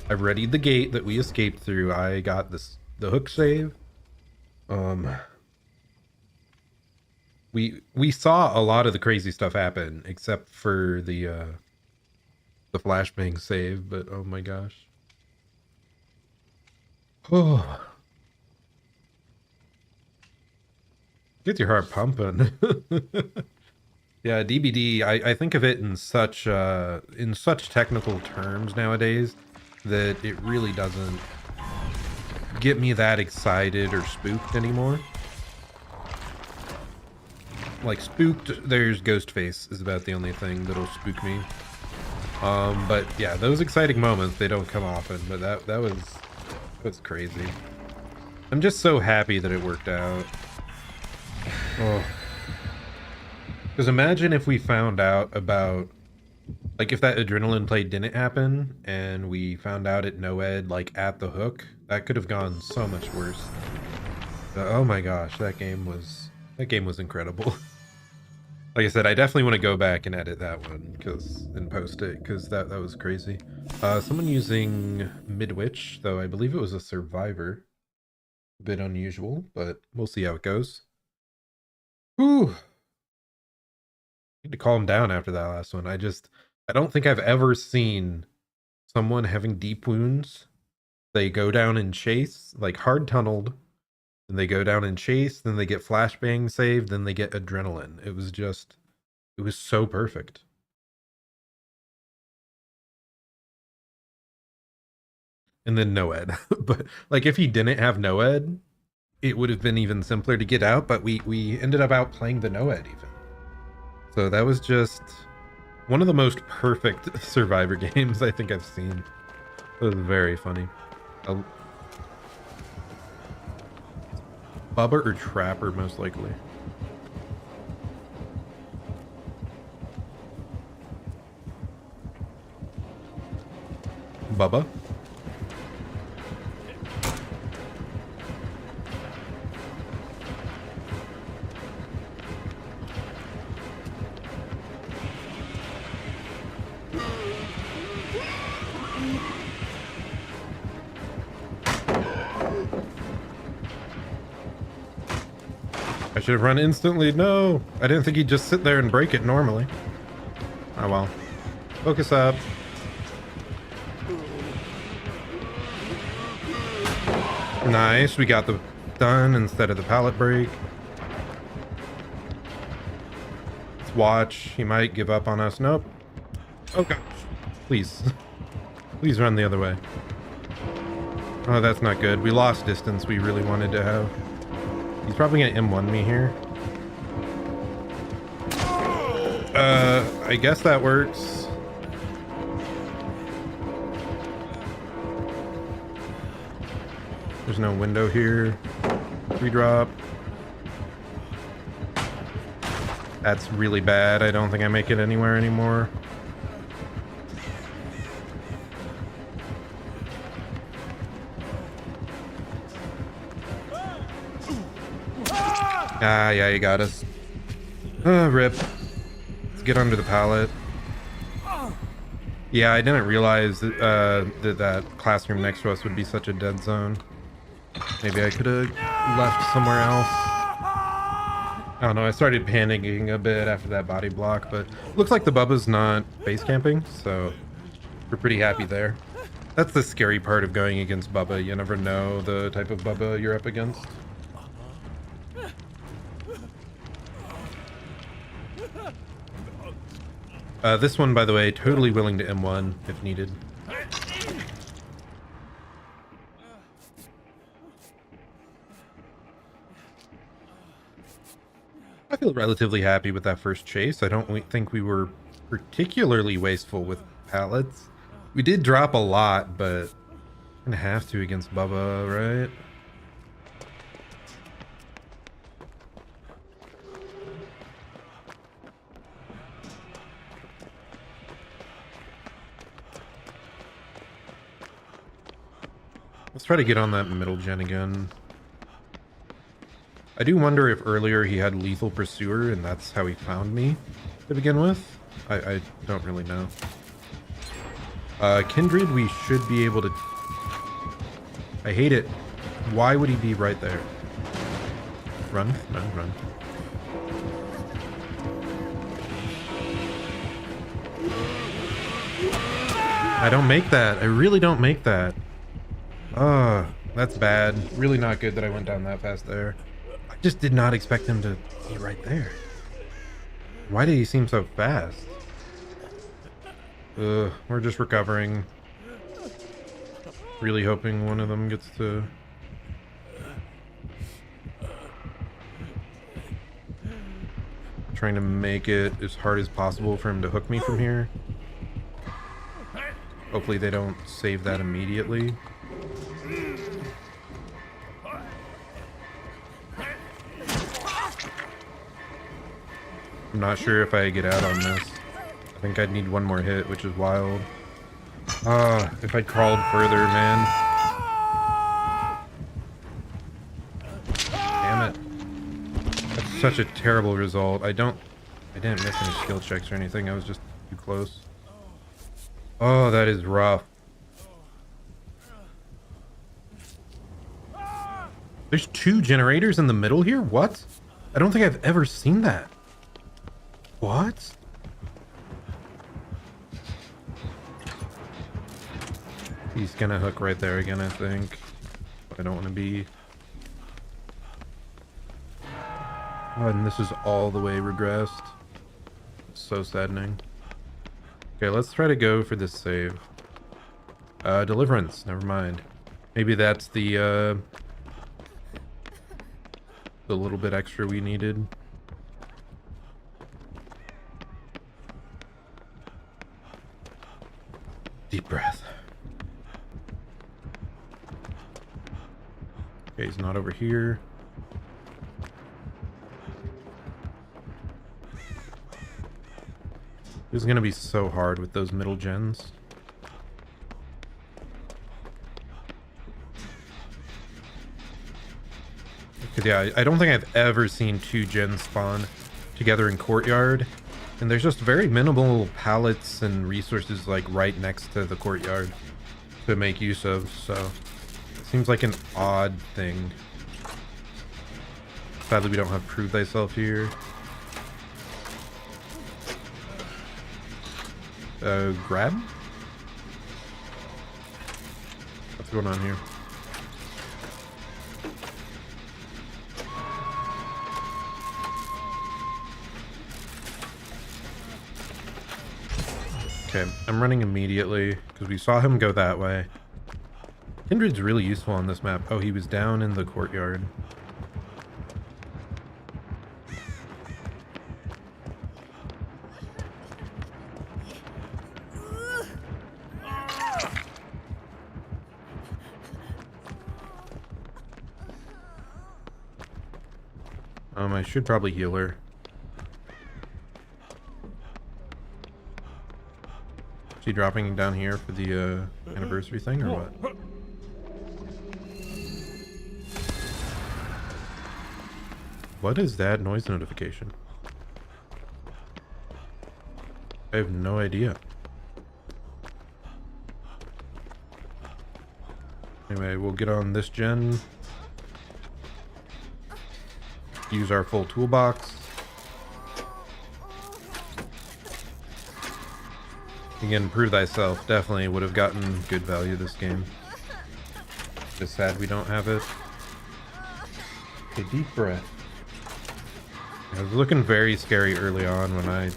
readied the gate that we escaped through. I got the hook save. We saw a lot of the crazy stuff happen, except for the flashbang save, but oh my gosh. Oh. Gets your heart pumping. Yeah, DBD, I think of it in such technical terms nowadays that it really doesn't get me that excited or spooked anymore. Like spooked, there's Ghostface is about the only thing that'll spook me. But yeah, those exciting moments, they don't come often, but that was crazy. I'm just so happy that it worked out. Oh. Because imagine if we found out about, like, if that adrenaline play didn't happen and we found out at no-ed, like, at the hook, that could have gone so much worse. Oh my gosh, that game was incredible. Like I said, I definitely want to go back and edit that one and post it because that was crazy. Someone using Midwich, though I believe it was a survivor. A bit unusual, but we'll see how it goes. Whew. Need to calm down after that last one. I don't think I've ever seen someone having deep wounds. They go down and chase, like hard tunneled, and they go down and chase, then they get flashbang saved, then they get adrenaline. It was so perfect. And then no ed. But like if he didn't have no ed, it would have been even simpler to get out, but we ended up outplaying the no ed even. So that was just one of the most perfect Survivor games I think I've seen. It was very funny. Bubba or Trapper, most likely. Bubba? I should have run instantly. No, I didn't think he'd just sit there and break it normally. Oh well. Focus up. Nice, we got the done instead of the pallet break. Let's watch. He might give up on us. Nope. Oh gosh. Please. Please run the other way. Oh, that's not good. We lost distance we really wanted to have. He's probably gonna M1 me here. I guess that works. There's no window here. 3-drop. That's really bad. I don't think I make it anywhere anymore. Ah, yeah, you got us. Rip. Let's get under the pallet. Yeah, I didn't realize that classroom next to us would be such a dead zone. Maybe I could have left somewhere else. I don't know, I started panicking a bit after that body block, but looks like the Bubba's not base camping, so we're pretty happy there. That's the scary part of going against Bubba. You never know the type of Bubba you're up against. This one, by the way, totally willing to M1 if needed. I feel relatively happy with that first chase. I don't think we were particularly wasteful with pallets. We did drop a lot, but I'm gonna have to against Bubba, right? Let's try to get on that middle gen again. I do wonder if earlier he had lethal pursuer and that's how he found me to begin with. I don't really know. Kindred, we should be able to... I hate it. Why would he be right there? Run, run, run. I don't make that. I really don't make that. Oh, that's bad. Really not good that I went down that fast there. I just did not expect him to be right there. Why did he seem so fast? We're just recovering. Really hoping one of them gets to... Trying to make it as hard as possible for him to hook me from here. Hopefully they don't save that immediately. I'm not sure if I get out on this. I think I'd need one more hit, which is wild. If I'd crawled further, man. Damn it. That's such a terrible result. I didn't miss any skill checks or anything. I was just too close. Oh, that is rough. There's 2 generators in the middle here? What? I don't think I've ever seen that. What? He's gonna hook right there again, I think. But I don't want to be... Oh, and this is all the way regressed. It's so saddening. Okay, let's try to go for this save. Deliverance, never mind. Maybe that's the little bit extra we needed. Deep breath. Okay, he's not over here. This is gonna be so hard with those middle gens. Because yeah, I don't think I've ever seen 2 gens spawn together in courtyard. And there's just very minimal pallets and resources like right next to the courtyard to make use of, so it seems like an odd thing. Sadly, we don't have Prove Thyself here. Grab? What's going on here? Okay, I'm running immediately because we saw him go that way. Kindred's really useful on this map. Oh, he was down in the courtyard. I should probably heal her. Is she dropping down here for the anniversary thing or what? What is that noise notification? I have no idea. Anyway, we'll get on this gen. Use our full toolbox. Again, prove thyself. Definitely would have gotten good value this game. Just sad we don't have it. Okay, deep breath. It was looking very scary early on when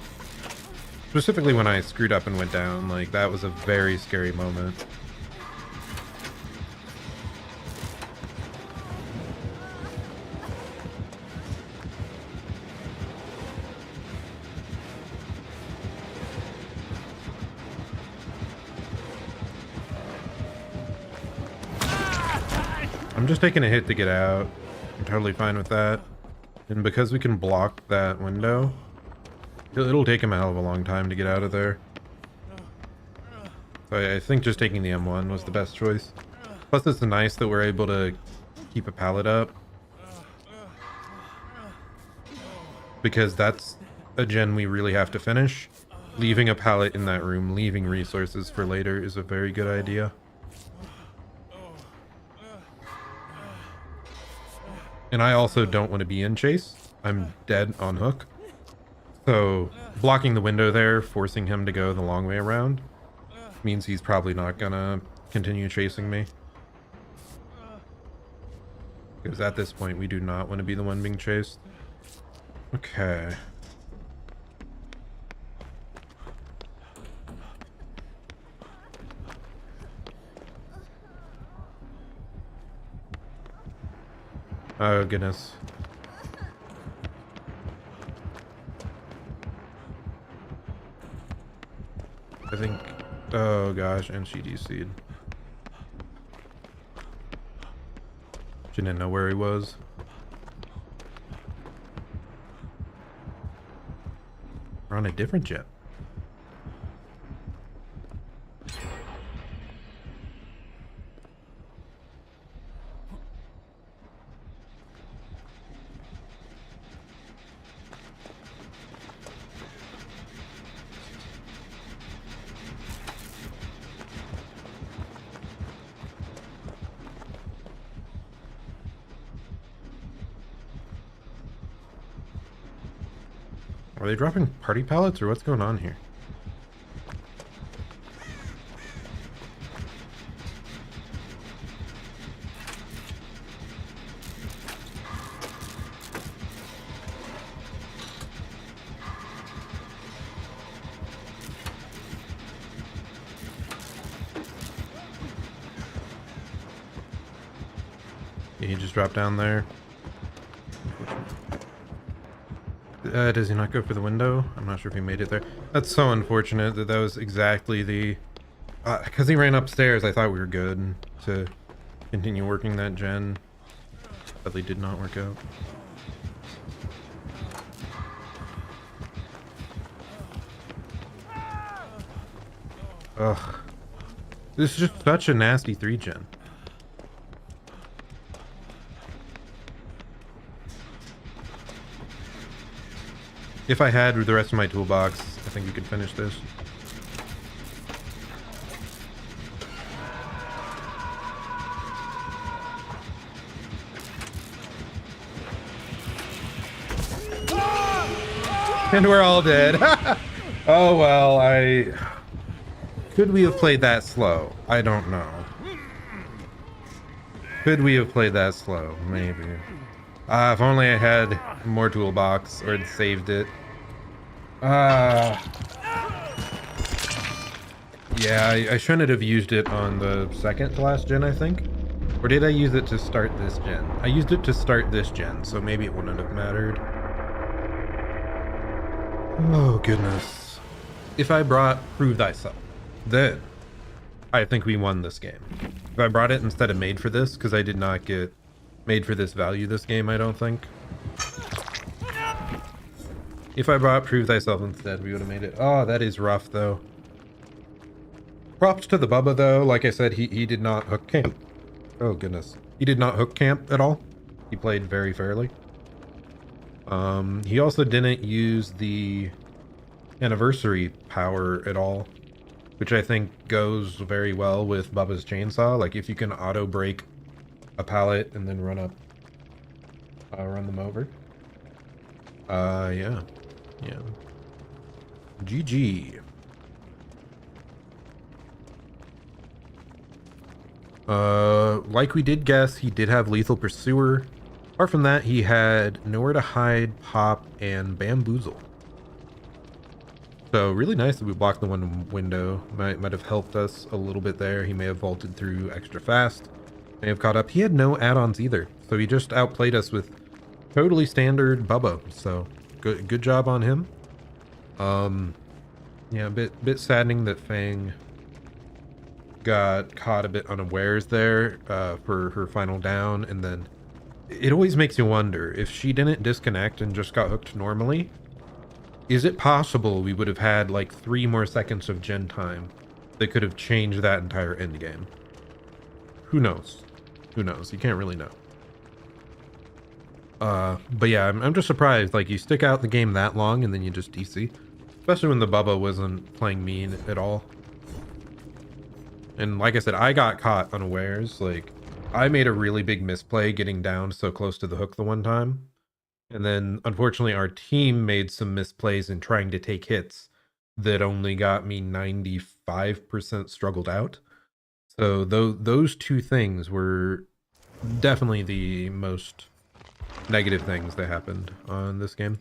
specifically when I screwed up and went down. Like, that was a very scary moment. I'm just taking a hit to get out. I'm totally fine with that. And because we can block that window, it'll take him a hell of a long time to get out of there. So I think just taking the M1 was the best choice. Plus it's nice that we're able to keep a pallet up, because that's a gen we really have to finish. Leaving a pallet in that room, leaving resources for later, is a very good idea. And I also don't want to be in chase. I'm dead on hook. So blocking the window there, forcing him to go the long way around, means he's probably not gonna continue chasing me. Because at this point, we do not want to be the one being chased. Okay. Oh, goodness. I think... Oh, gosh, and she DC'd. She didn't know where he was. We're on a different jet. Are they dropping party pallets or what's going on here? Yeah, he just dropped down there. Does he not go for the window? I'm not sure if he made it there. That's so unfortunate that that was exactly the... Because he ran upstairs, I thought we were good to continue working that gen. Sadly did not work out. Ugh. This is just such a nasty 3-gen. If I had the rest of my toolbox, I think we could finish this. And we're all dead. Oh well, could we have played that slow? I don't know. Could we have played that slow? Maybe. If only I had more toolbox or had saved it. Yeah, I shouldn't have used it on the second to last gen, I think. Or did I use it to start this gen? I used it to start this gen, so maybe it wouldn't have mattered. Oh, goodness. If I brought Prove Thyself, then I think we won this game. If I brought it instead of Made for This, because I did not get Made for This value this game, I don't think. If I brought Prove Thyself instead, we would have made it. Oh, that is rough, though. Props to the Bubba, though. Like I said, he did not hook camp. Oh, goodness. He did not hook camp at all. He played very fairly. He also didn't use the anniversary power at all, which I think goes very well with Bubba's chainsaw. Like, if you can auto break a pallet and then run them over. Yeah. GG. Like we did guess, he did have Lethal Pursuer. Apart from that, he had Nowhere to Hide, Pop, and Bamboozle. So really nice that we blocked the one window. Might have helped us a little bit there. He may have vaulted through extra fast. May have caught up. He had no add-ons either. So he just outplayed us with totally standard Bubba. So good job on him. Yeah, a bit saddening that Fang got caught a bit unawares there for her final down, and then it always makes you wonder if she didn't disconnect and just got hooked normally. Is it possible we would have had like 3 more seconds of gen time that could have changed that entire end game? Who knows? Who knows? You can't really know. But yeah, I'm just surprised. Like, you stick out the game that long and then you just DC. Especially when the Bubba wasn't playing mean at all. And like I said, I got caught unawares. Like, I made a really big misplay getting down so close to the hook the one time. And then, unfortunately, our team made some misplays in trying to take hits that only got me 95% struggled out. So those two things were definitely the most negative things that happened on this game.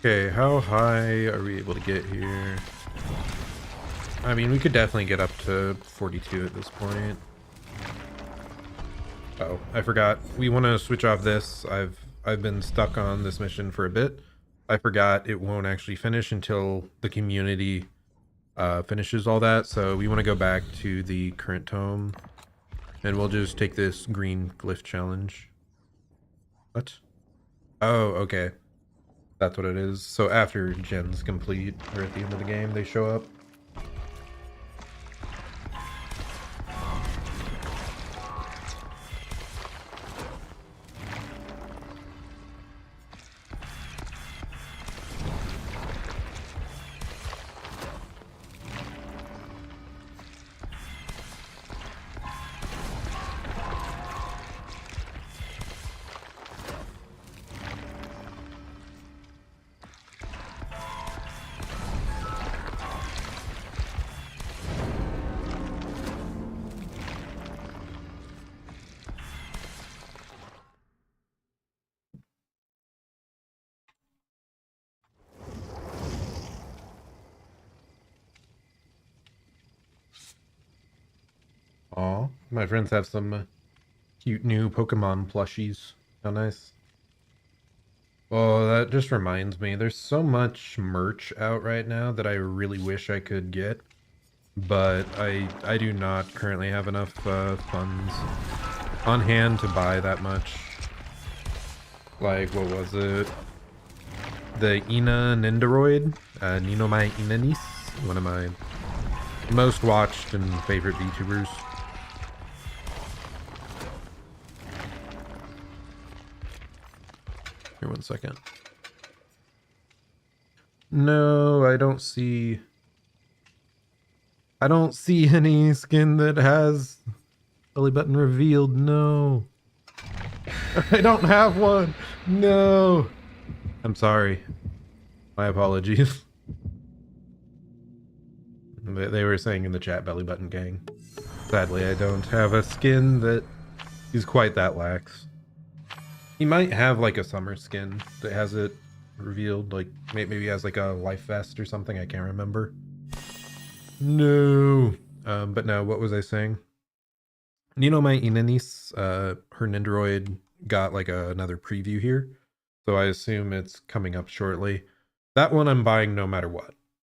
Okay, how high are we able to get here? I mean, we could definitely get up to 42 at this point. Oh, I forgot. We want to switch off this. I've been stuck on this mission for a bit. I forgot it won't actually finish until the community finishes all that. So we want to go back to the current tome, and we'll just take this green glyph challenge. What? Oh, okay. That's what it is. So after gen's complete, or at the end of the game, they show up. Aw, my friends have some cute new Pokemon plushies. How nice. Oh, that just reminds me, there's so much merch out right now that I really wish I could get, but I do not currently have enough funds on hand to buy that much. Like, what was it? The Ina Nendoroid? Nino my Inanis? One of my most watched and favorite VTubers. Here, 1 second. No, I don't see any skin that has belly button revealed. No. I don't have one. No. I'm sorry. My apologies. They were saying in the chat, belly button gang. Sadly, I don't have a skin that is quite that lax. He might have like a summer skin that has it revealed, like maybe he has like a life vest or something, I can't remember. No. But no, what was I saying? You know, my Inanis, her Nindroid got like another preview here. So I assume it's coming up shortly. That one I'm buying no matter what.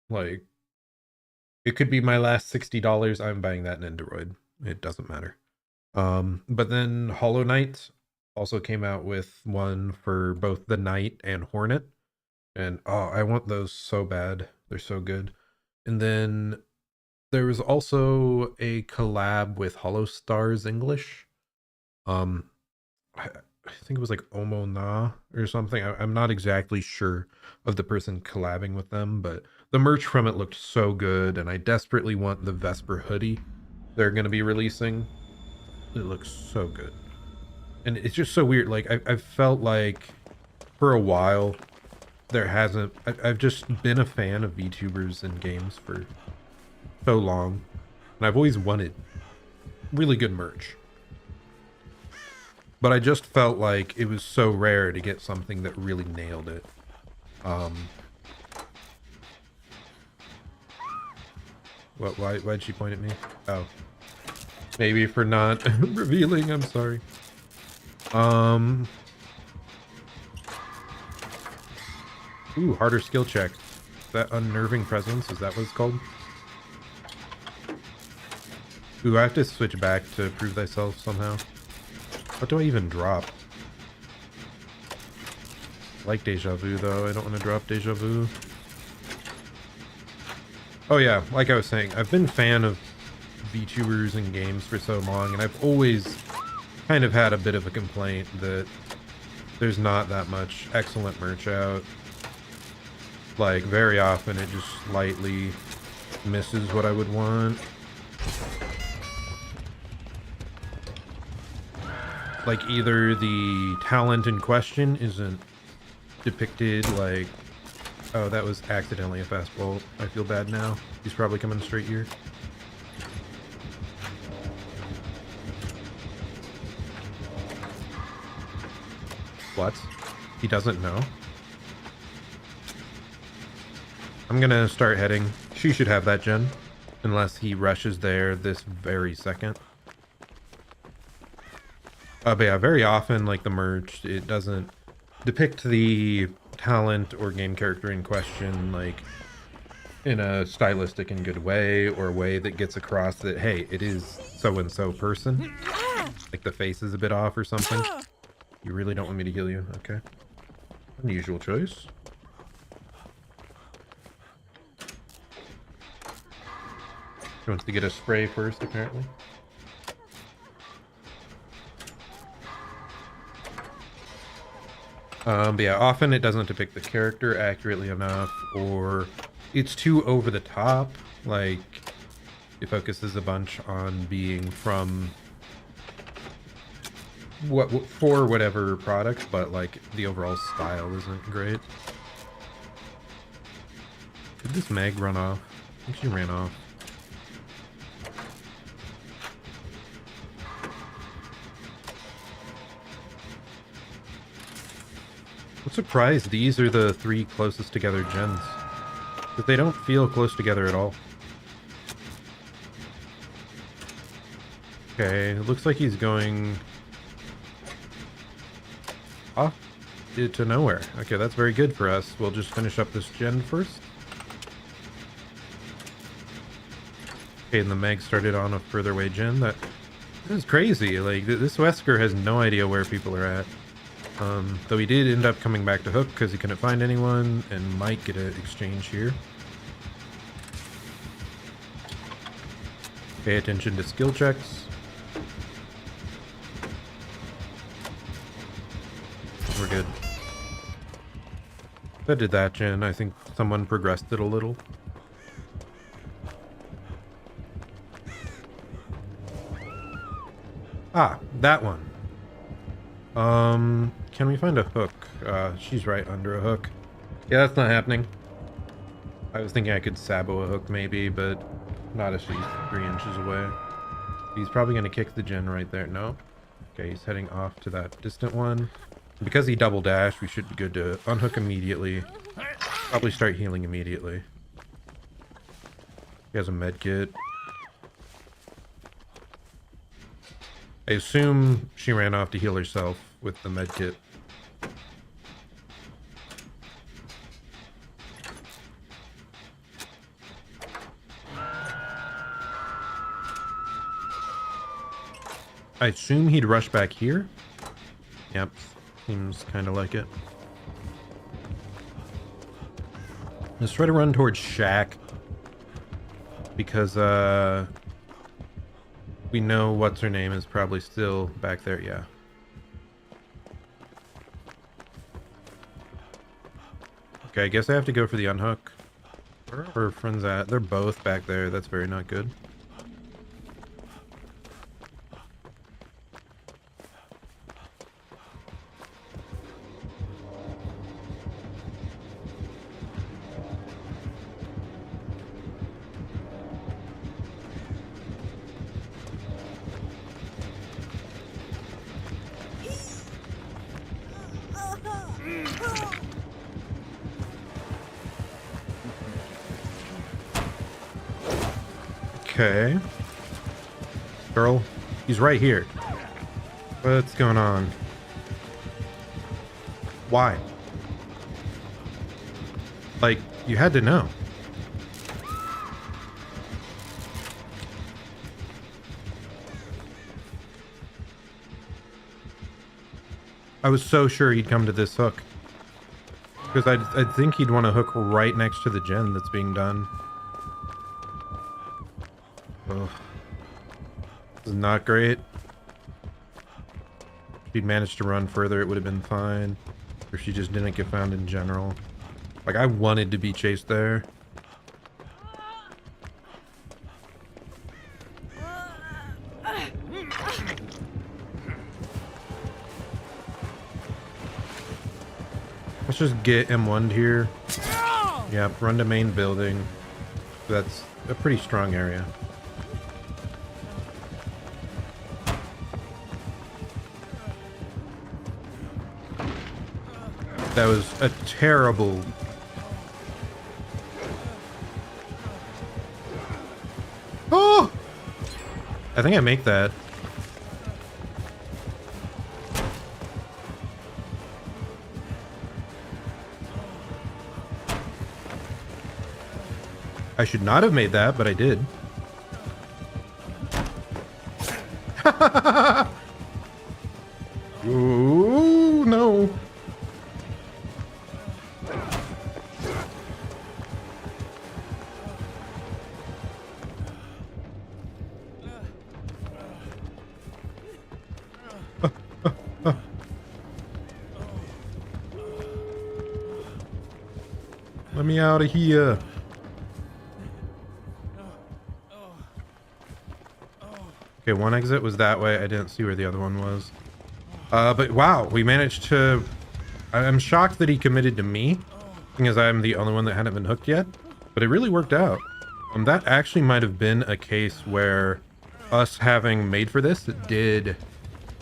Like, it could be my last $60. I'm buying that Nindroid. It doesn't matter. But then Hollow Knight also came out with one for both the Knight and Hornet. And oh, I want those so bad. They're so good. And then there was also a collab with Hollow Stars English. I think it was like Omo Na or something. I'm not exactly sure of the person collabing with them, but the merch from it looked so good, and I desperately want the Vesper hoodie they're going to be releasing. It looks so good. And it's just so weird. Like, I've felt like for a while there hasn't... I've just been a fan of VTubers and games for so long, and I've always wanted really good merch. But I just felt like it was so rare to get something that really nailed it. Why'd she point at me? Oh. Maybe for not revealing, I'm sorry. Ooh, harder skill check. Is that unnerving presence? Is that what it's called? Ooh, I have to switch back to prove thyself somehow. What do I even drop? I like Deja Vu, though. I don't want to drop Deja Vu. Oh yeah, like I was saying, I've been a fan of VTubers and games for so long, and I've always kind of had a bit of a complaint that there's not that much excellent merch out. Like, very often it just slightly misses what I would want. Like, either the talent in question isn't depicted, like... Oh, that was accidentally a fastball. I feel bad now. He's probably coming straight here. What? He doesn't know? I'm gonna start heading. She should have that gen. Unless he rushes there this very second. But yeah, very often, like the merch, it doesn't depict the talent or game character in question, like, in a stylistic and good way, or a way that gets across that, hey, it is so-and-so person. Like the face is a bit off or something. You really don't want me to heal you? Okay. Unusual choice. He wants to get a spray first, apparently. But yeah, often it doesn't depict the character accurately enough, or it's too over the top. Like, it focuses a bunch on being from for whatever product, but like the overall style isn't great. Did this Meg run off? I think she ran off. I'm surprised these are the three closest together gens. But they don't feel close together at all. Okay, it looks like he's going off to nowhere. Okay, that's very good for us. We'll just finish up this gen first. Okay, and the Meg started on a further away gen. This is crazy. Like, this Wesker has no idea where people are at. Though he did end up coming back to Hook because he couldn't find anyone, and might get an exchange here. Pay attention to skill checks. We're good. That did that gen. I think someone progressed it a little. Ah, that one. Can we find a hook? She's right under a hook. Yeah, that's not happening. I was thinking I could sabo a hook maybe, but not if she's 3 inches away. He's probably going to kick the gen right there. No. Okay, he's heading off to that distant one. Because he double dashed, we should be good to unhook immediately. Probably start healing immediately. He has a med kit. I assume she ran off to heal herself with the med kit. I assume he'd rush back here. Yep, seems kind of like it. Let's try to run towards Shack. Because, we know what's her name is probably still back there, yeah. Okay, I guess I have to go for the unhook. Where are our friends at? They're both back there. That's very not good. Okay. Girl, he's right here. What's going on? Why? Like, you had to know. I was so sure he'd come to this hook. Because I think he'd want to hook right next to the gen that's being done. Ugh. This is not great. If he'd managed to run further, it would have been fine. Or she just didn't get found in general. Like, I wanted to be chased there. Let's just get M1'd here. Yeah, run to main building. That's a pretty strong area. That was a terrible... Oh! I think I make that. I should not have made that, but I did. Ooh, no. Let me out of here. Okay, one exit was that way. I didn't see where the other one was. But wow, we managed to... I'm shocked that he committed to me, because I'm the only one that hadn't been hooked yet. But it really worked out. That actually might have been a case where us having made for this did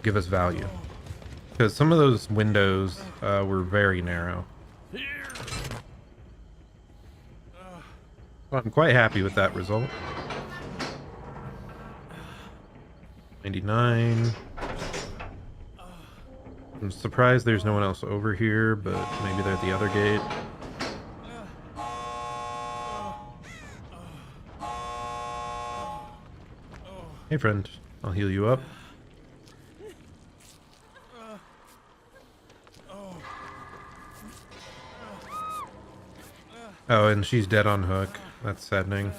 give us value. Because some of those windows were very narrow. So I'm quite happy with that result. 99. I'm surprised there's no one else over here, but maybe they're at the other gate. Hey friend, I'll heal you up. Oh, and she's dead on hook. That's saddening.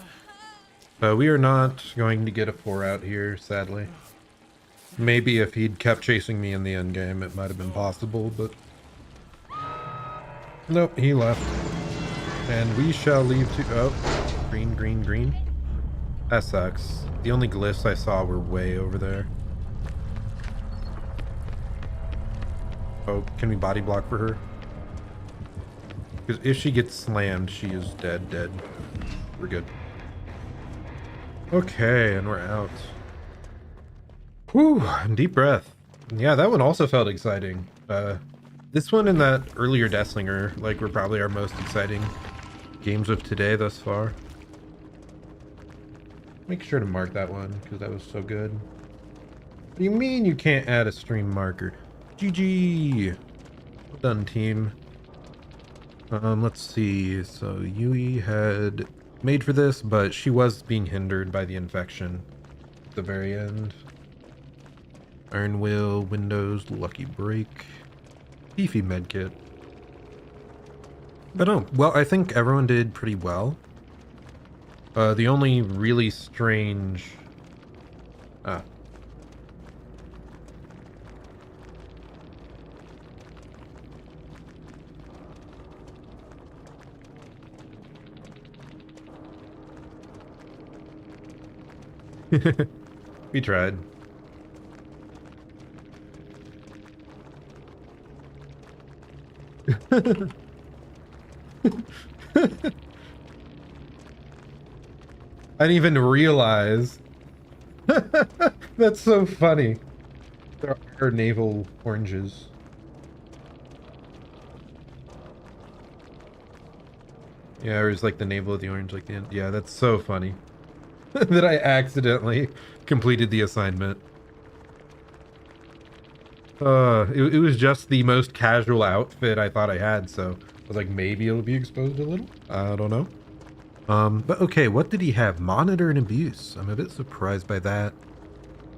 We are not going to get a 4 out here, sadly. Maybe if he'd kept chasing me in the end game, it might have been possible, but... Nope, he left. And we shall leave to... Oh, green, green, green. That sucks. The only glyphs I saw were way over there. Oh, can we body block for her? Because if she gets slammed, she is dead, dead. We're good. Okay, and we're out. Whew, deep breath. Yeah, that one also felt exciting. This one and that earlier Deathslinger, like, were probably our most exciting games of today thus far. Make sure to mark that one, because that was so good. What do you mean you can't add a stream marker? GG! Well done, team. Let's see. So Yui had made for this, but she was being hindered by the infection at the very end. Iron Will, Windows, Lucky Break, beefy medkit. But oh, well, I think everyone did pretty well. The only really strange... Ah. We tried. I didn't even realize. That's so funny. There are naval oranges. Yeah, or it's like the navel of the orange, like the end. Yeah, that's so funny. That I accidentally completed the assignment. It was just the most casual outfit I thought I had, so I was like, maybe it'll be exposed a little? I don't know. But okay, what did he have? Monitor and abuse. I'm a bit surprised by that.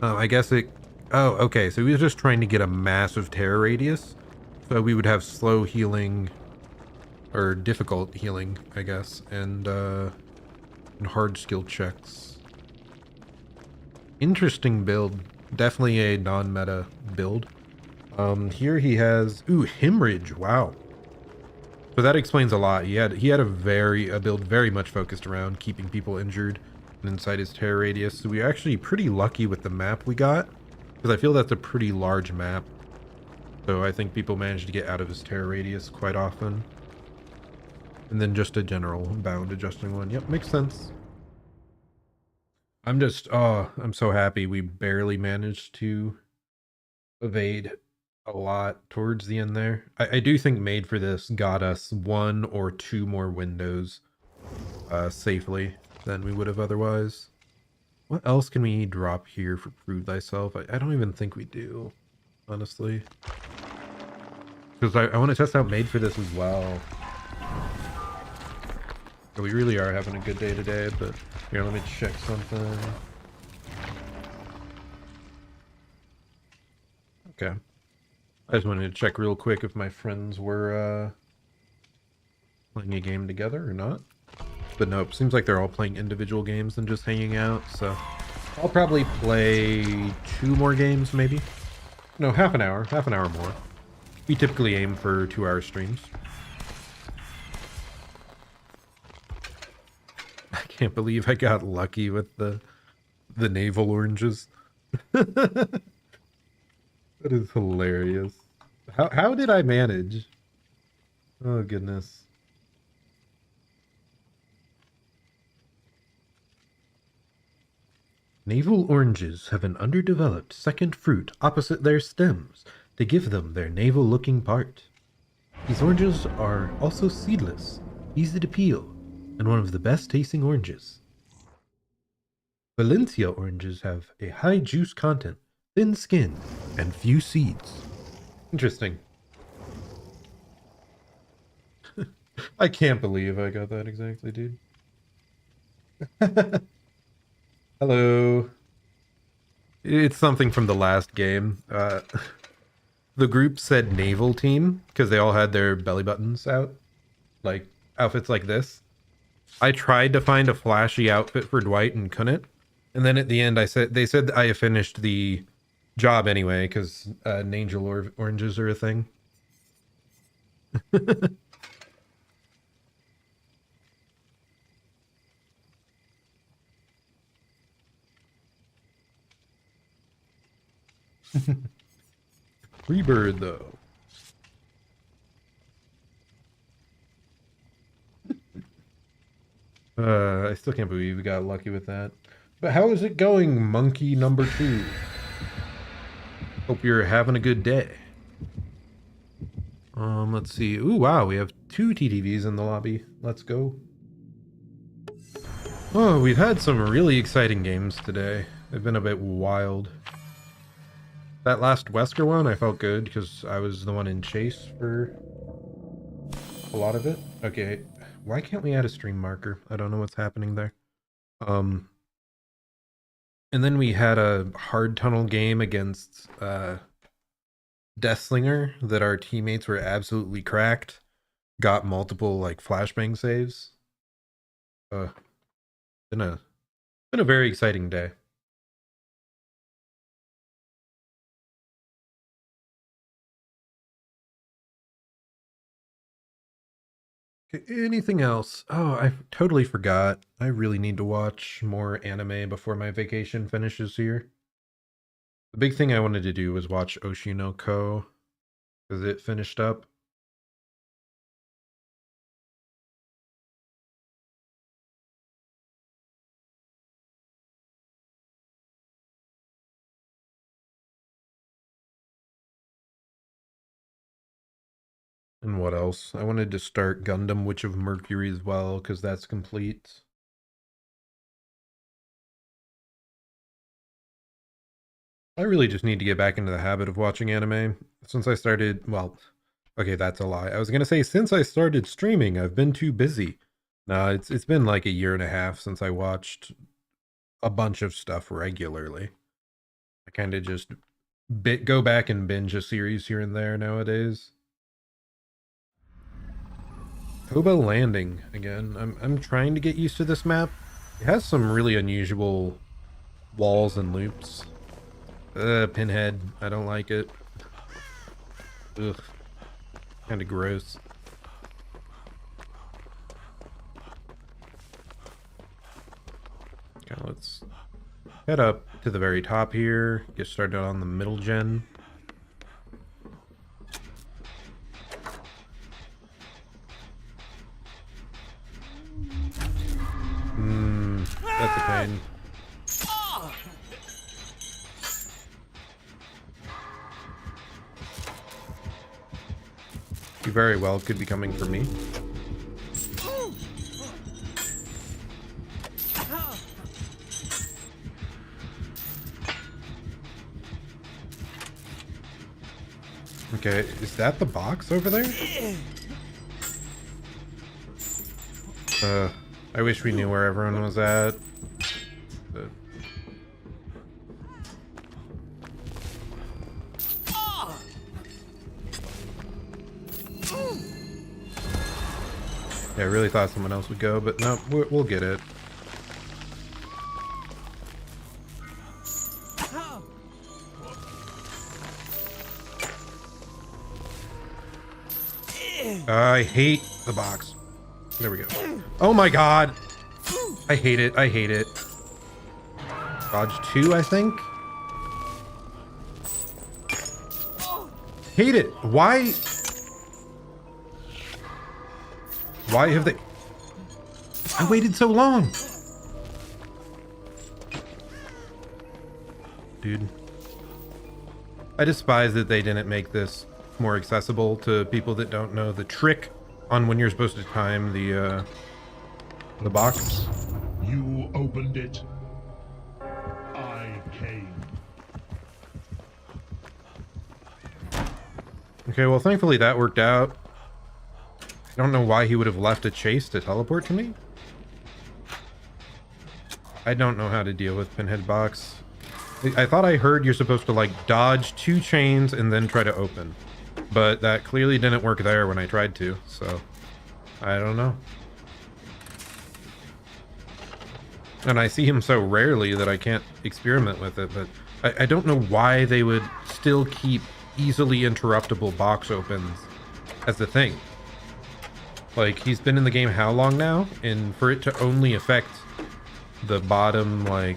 I guess it... Oh, okay, so he was just trying to get a massive terror radius. So we would have slow healing, or difficult healing, I guess, and hard skill checks. Interesting build. Definitely a non-meta build. Here he has... Ooh, hemorrhage. Wow. So that explains a lot. He had a build very much focused around keeping people injured and inside his terror radius. So we were actually pretty lucky with the map we got, because I feel that's a pretty large map. So I think people managed to get out of his terror radius quite often. And then just a general bound adjusting one. Yep, makes sense. I'm so happy we barely managed to evade a lot towards the end there. I do think Made for This got us 1 or 2 more windows safely than we would have otherwise. What else can we drop here for Prove Thyself? I don't even think we do, honestly. Because I want to test out Made for This as well. We really are having a good day today, but here, let me check something. Okay. I just wanted to check real quick if my friends were playing a game together or not. But nope, seems like they're all playing individual games and just hanging out, so I'll probably play 2 more games, maybe. No, half an hour more. We typically aim for 2-hour streams. I can't believe I got lucky with the navel oranges. That is hilarious. How did I manage? Oh goodness. Navel oranges have an underdeveloped second fruit opposite their stems to give them their navel-looking part. These oranges are also seedless, easy to peel, and one of the best tasting oranges. Valencia oranges have a high juice content, thin skin, and few seeds. Interesting. I can't believe I got that exactly, dude. Hello. It's something from the last game. The group said naval team because they all had their belly buttons out, like outfits like this. I tried to find a flashy outfit for Dwight and couldn't. And then at the end, they said I finished the job anyway because angel oranges are a thing. Free bird though. I still can't believe we got lucky with that. But how is it going, monkey number 2? Hope you're having a good day. Let's see. Ooh, wow, we have 2 TTVs in the lobby. Let's go. Oh, we've had some really exciting games today. They've been a bit wild. That last Wesker one, I felt good because I was the one in chase for a lot of it. Okay, why can't we add a stream marker? I don't know what's happening there. And then we had a hard tunnel game against Deathslinger that our teammates were absolutely cracked. Got multiple like flashbang saves. Been a very exciting day. Anything else? Oh, I totally forgot. I really need to watch more anime before my vacation finishes here. The big thing I wanted to do was watch Oshinoko because it finished up. And what else? I wanted to start Gundam Witch of Mercury as well because that's complete. I really just need to get back into the habit of watching anime. Since I started, well, okay, that's a lie. I was gonna say since I started streaming, I've been too busy. No, it's been like a year and a half since I watched a bunch of stuff regularly. I kind of just go back and binge a series here and there nowadays. Kobo Landing again. I'm trying to get used to this map. It has some really unusual walls and loops. Pinhead. I don't like it. Ugh. Kind of gross. Okay, let's head up to the very top here. Get started on the middle gen. That's a pain. You very well could be coming for me. Okay, is that the box over there? I wish we knew where everyone was at. But... yeah, I really thought someone else would go, but no, we'll get it. I hate the box. There we go. Oh my god! I hate it. I hate it. Dodge 2, I think? Hate it. Why? Why have they... I waited so long! Dude. I despise that they didn't make this more accessible to people that don't know the trick on when you're supposed to time the box. You opened it. I came. Okay, well, thankfully that worked out. I don't know why he would have left a chase to teleport to me. I don't know how to deal with Pinhead Box. I thought I heard you're supposed to, like, dodge 2 chains and then try to open. But that clearly didn't work there when I tried to, so... I don't know. And I see him so rarely that I can't experiment with it, but I don't know why they would still keep easily interruptible box opens as the thing. Like, he's been in the game how long now? And for it to only affect the bottom, like,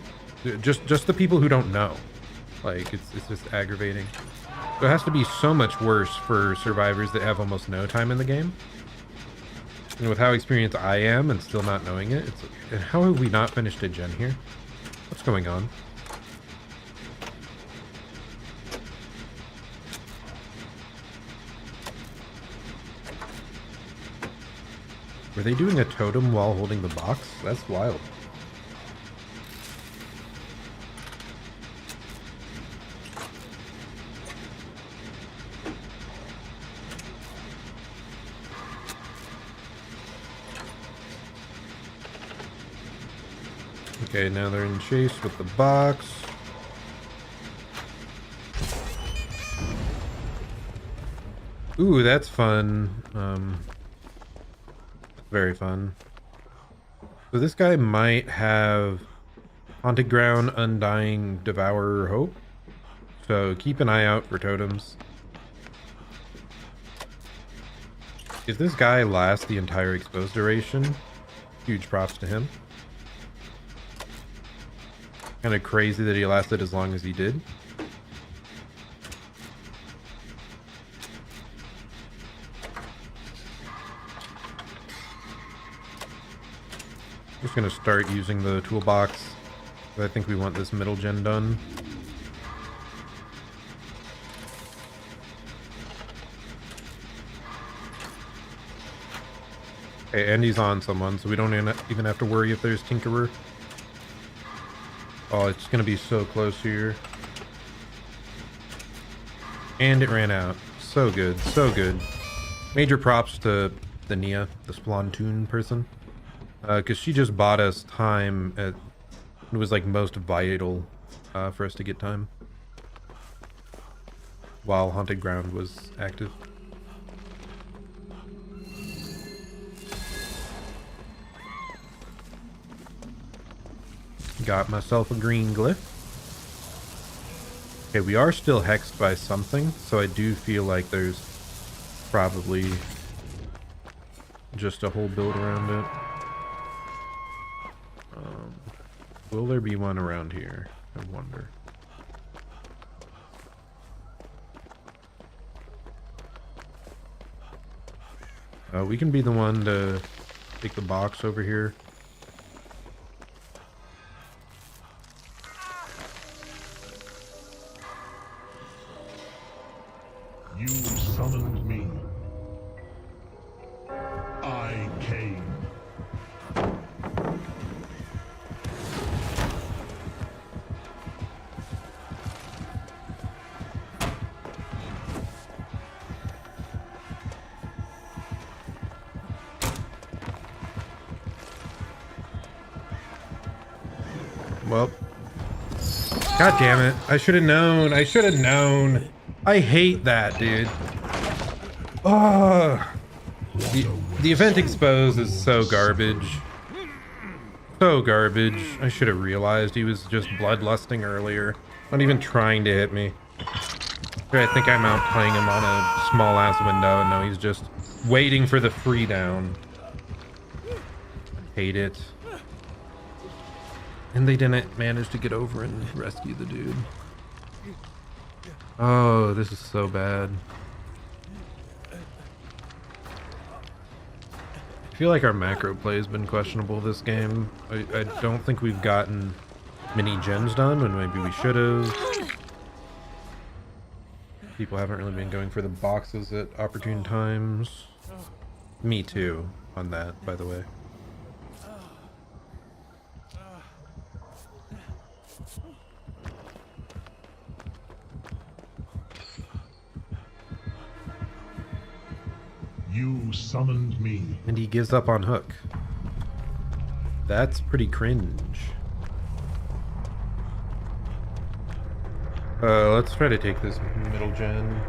just the people who don't know. Like, it's just aggravating. So it has to be so much worse for survivors that have almost no time in the game. And with how experienced I am and still not knowing it, it's how have we not finished a gen here? What's going on? Were they doing a totem while holding the box? That's wild. Okay, now they're in chase with the box. Ooh, that's fun. Very fun. So this guy might have Haunted Ground, Undying, Devourer, Hope. So keep an eye out for totems. If this guy lasts the entire exposed duration, huge props to him. Kind of crazy that he lasted as long as he did. Just gonna start using the toolbox. I think we want this middle gen done. Okay, and he's on someone, so we don't even have to worry if there's Tinkerer. Oh, it's gonna be so close here. And it ran out. So good, so good. Major props to the Nia, the Splatoon person. Because she just bought us time at... It was like most vital for us to get time. While Haunted Ground was active. Got myself a green glyph. Okay, we are still hexed by something, so I do feel like there's probably just a whole build around it. Will there be one around here? I wonder. We can be the one to take the box over here. You summoned me. I came. Well, god damn it. I should have known. I should have known. I hate that, dude. Oh, the event exposed is so garbage. So garbage. I should have realized he was just bloodlusting earlier. Not even trying to hit me. I think I'm out playing him on a small ass window, and no, he's just waiting for the free down. Hate it. And they didn't manage to get over and rescue the dude. Oh, this is so bad. I feel like our macro play has been questionable this game. I don't think we've gotten many gens done when maybe we should have. People haven't really been going for the boxes at opportune times. Me too, on that, by the way. You summoned me. And he gives up on hook. That's pretty cringe. Let's try to take this middle gen.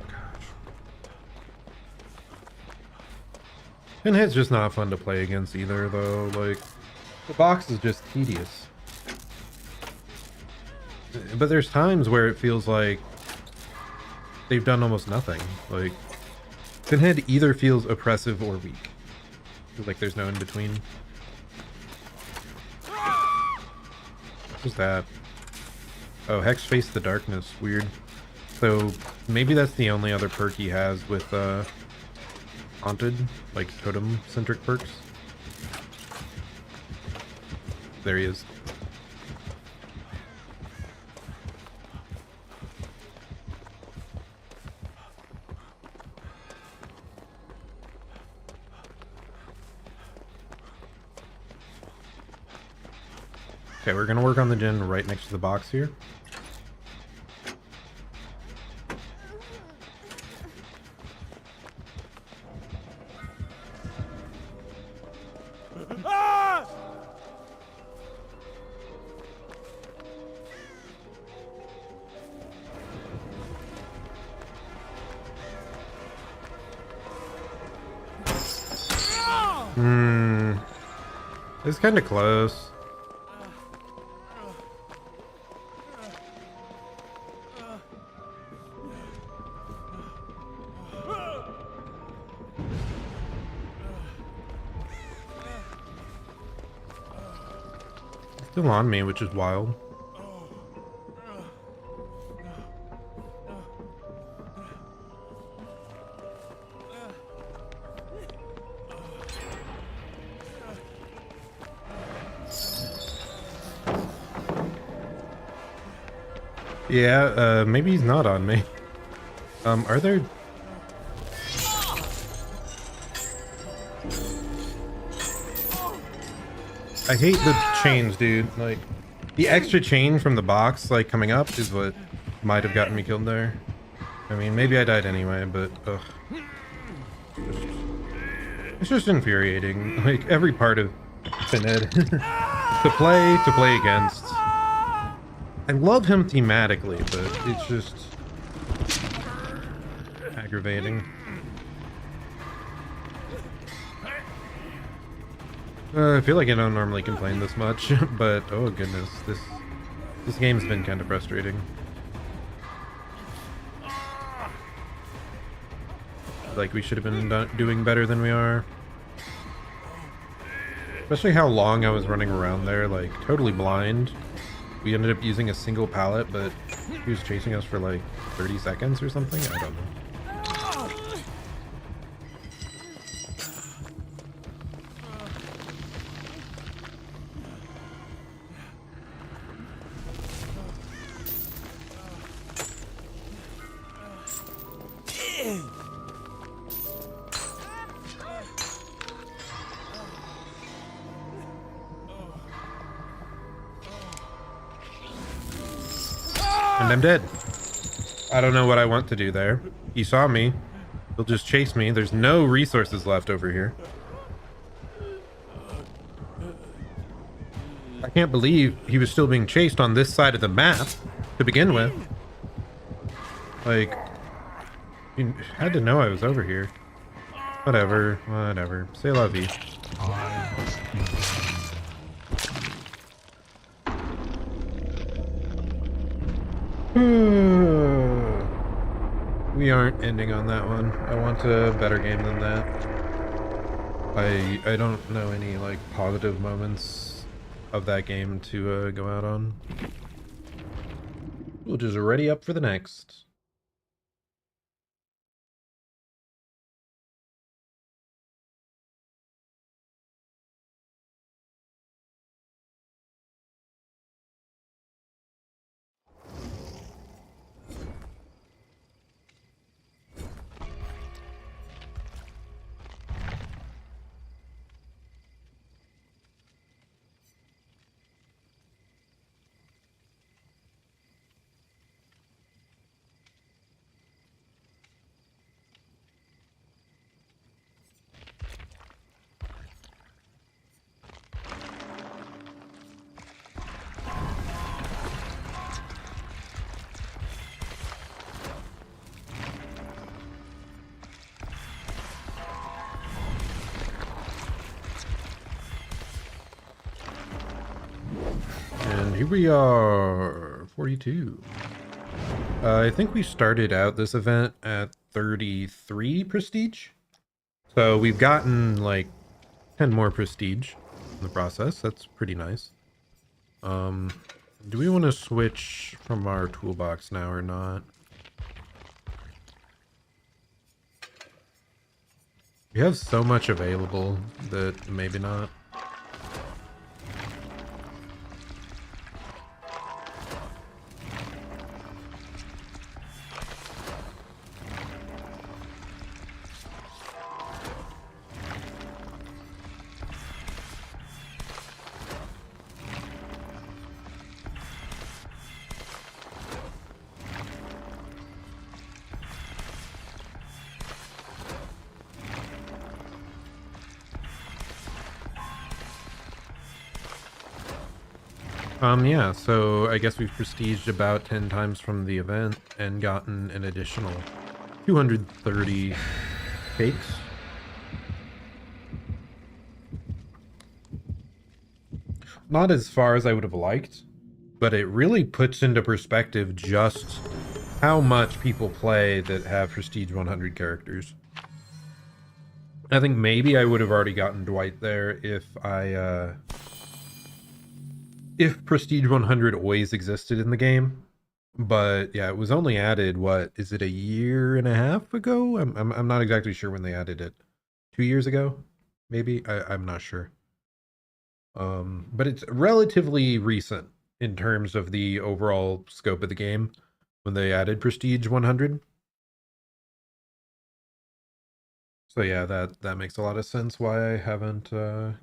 Gosh. Pinhead's just not fun to play against either, though. Like, the box is just tedious. But there's times where it feels like they've done almost nothing. Like, Pinhead either feels oppressive or weak. Like there's no in between. What was that? Oh, Hex Face the Darkness. Weird. So maybe that's the only other perk he has with Haunted, like totem-centric perks. There he is. Okay, we're gonna work on the gen right next to the box here. It's kind of close. Still on me, which is wild. Yeah, maybe he's not on me. Are there... I hate the chains, dude. Like, the extra chain from the box, like, coming up is what might have gotten me killed there. I mean, maybe I died anyway, but, ugh. It's just infuriating. Like, every part of Fined to play against. I love him thematically, but it's just aggravating. I feel like I don't normally complain this much, but oh goodness, this game's been kind of frustrating. Like we should have been doing better than we are. Especially how long I was running around there, like totally blind. We ended up using a single pallet, but he was chasing us for like 30 seconds or something. I don't know. And I'm dead. I don't know what I want to do there. He saw me. He'll just chase me. There's no resources left over here. I can't believe he was still being chased on this side of the map to begin with. Like, you had to know I was over here. Whatever, whatever. Say la vie. I must be. We aren't ending on that one. I want a better game than that. I don't know any like positive moments of that game to go out on. We'll just ready up for the next. And here we are, 42. I think we started out this event at 33 prestige. So we've gotten like 10 more prestige in the process. That's pretty nice. Do we want to switch from our toolbox now or not? We have so much available that maybe not. Yeah, so I guess we've prestiged about 10 times from the event and gotten an additional 230 cakes. Not as far as I would have liked, but it really puts into perspective just how much people play that have Prestige 100 characters. I think maybe I would have already gotten Dwight there if Prestige 100 always existed in the game. But yeah, it was only added, what, is it a year and a half ago? I'm not exactly sure when they added it. 2 years ago? Maybe? I'm not sure. But it's relatively recent in terms of the overall scope of the game when they added Prestige 100. So yeah, that makes a lot of sense why I haven't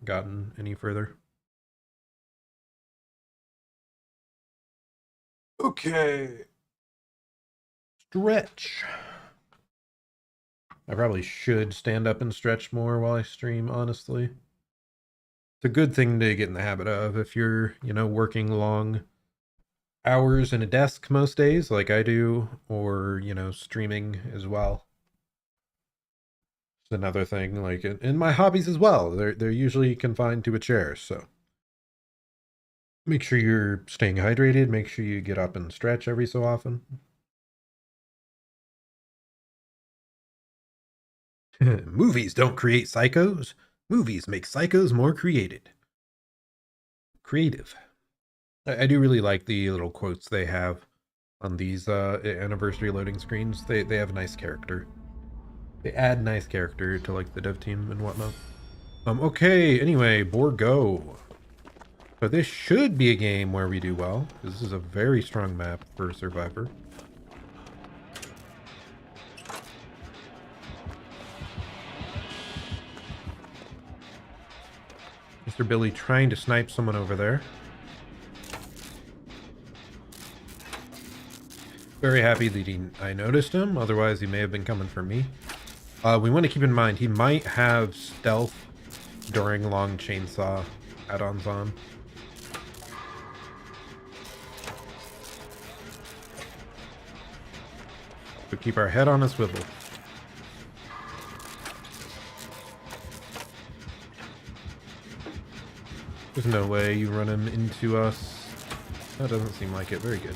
gotten any further. Okay. Stretch. I probably should stand up and stretch more while I stream, honestly. It's a good thing to get in the habit of if you're, working long hours in a desk most days like I do, or, streaming as well. It's another thing, like in my hobbies as well. They're usually confined to a chair, so make sure you're staying hydrated, make sure you get up and stretch every so often. Movies don't create psychos. Movies make psychos more creative. I do really like the little quotes they have on these anniversary loading screens. They have nice character. They add nice character to like the dev team and whatnot. Okay, anyway, Borgo. So this should be a game where we do well. This is a very strong map for Survivor. Mr. Billy trying to snipe someone over there. Very happy that I noticed him, otherwise he may have been coming for me. We want to keep in mind he might have stealth during long chainsaw add-ons on. So keep our head on a swivel. There's no way you run him into us. That doesn't seem like it. Very good.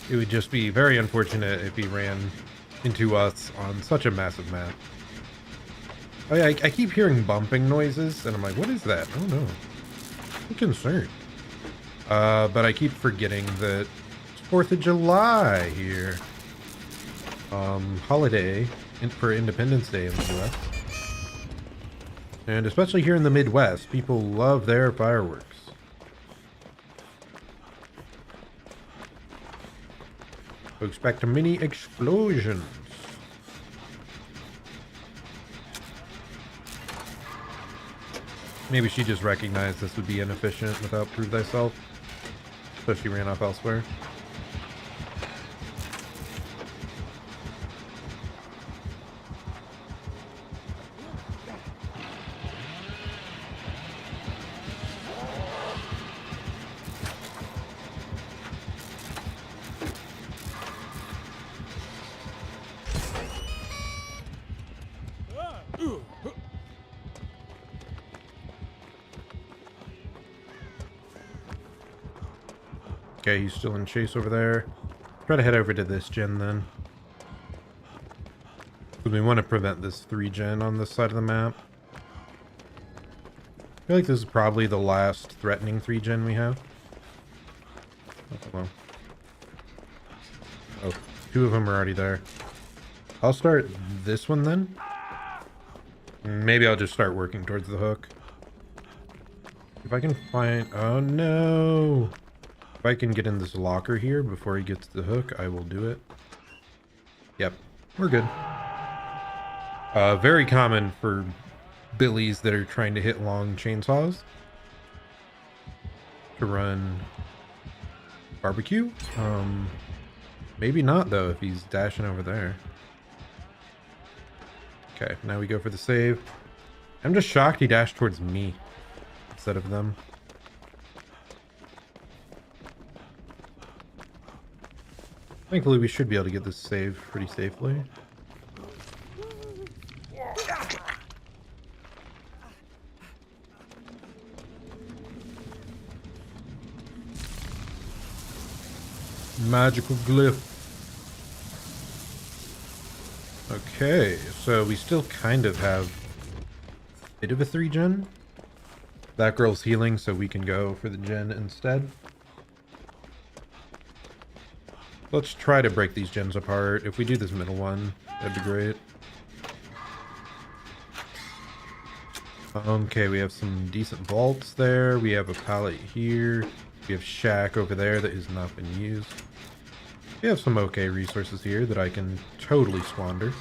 It would just be very unfortunate if he ran into us on such a massive map. Oh yeah, I keep hearing bumping noises, and I'm like, what is that? Oh no. I'm concerned. But I keep forgetting that it's 4th of July here. Holiday for Independence Day in the US. And especially here in the Midwest, people love their fireworks. So expect mini explosions. Maybe she just recognized this would be inefficient without prove thyself. So she ran off elsewhere. Okay, he's still in chase over there. Try to head over to this gen then. Because we want to prevent this 3 gen on this side of the map. I feel like this is probably the last threatening 3 gen we have. Oh, 2 of them are already there. I'll start this one then. Maybe I'll just start working towards the hook. If I can find... Oh no! If I can get in this locker here before he gets the hook, I will do it. Yep, we're good. Very common for billies that are trying to hit long chainsaws to run barbecue. Maybe not though if he's dashing over there. Okay, now we go for the save. I'm just shocked he dashed towards me instead of them. Thankfully, we should be able to get this save pretty safely. Magical glyph. Okay, so we still kind of have a bit of a 3-gen. That girl's healing, so we can go for the gen instead. Let's try to break these gens apart. If we do this middle one, that'd be great. Okay, we have some decent vaults there. We have a pallet here. We have shack over there that has not been used. We have some okay resources here that I can totally squander.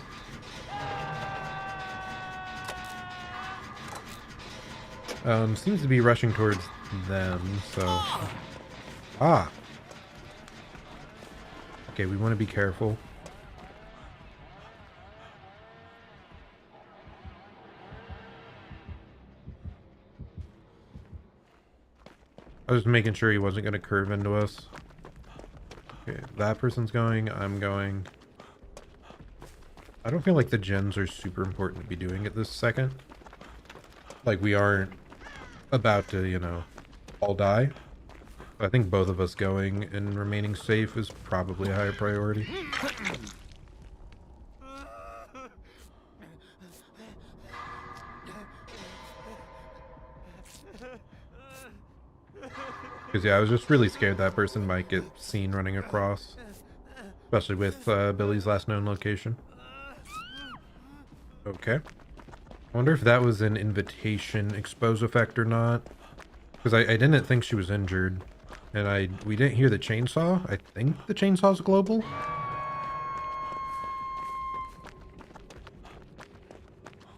Seems to be rushing towards them, so... Ah! Okay, we want to be careful. I was making sure he wasn't going to curve into us. Okay, that person's going, I'm going. I don't feel like the gens are super important to be doing at this second. Like, we aren't about to, you know, all die. But I think both of us going and remaining safe is probably a higher priority. Because, yeah, I was just really scared that person might get seen running across. Especially with Billy's last known location. Okay. I wonder if that was an invitation expose effect or not. Because I didn't think she was injured. And we didn't hear the chainsaw. I think the chainsaw's global.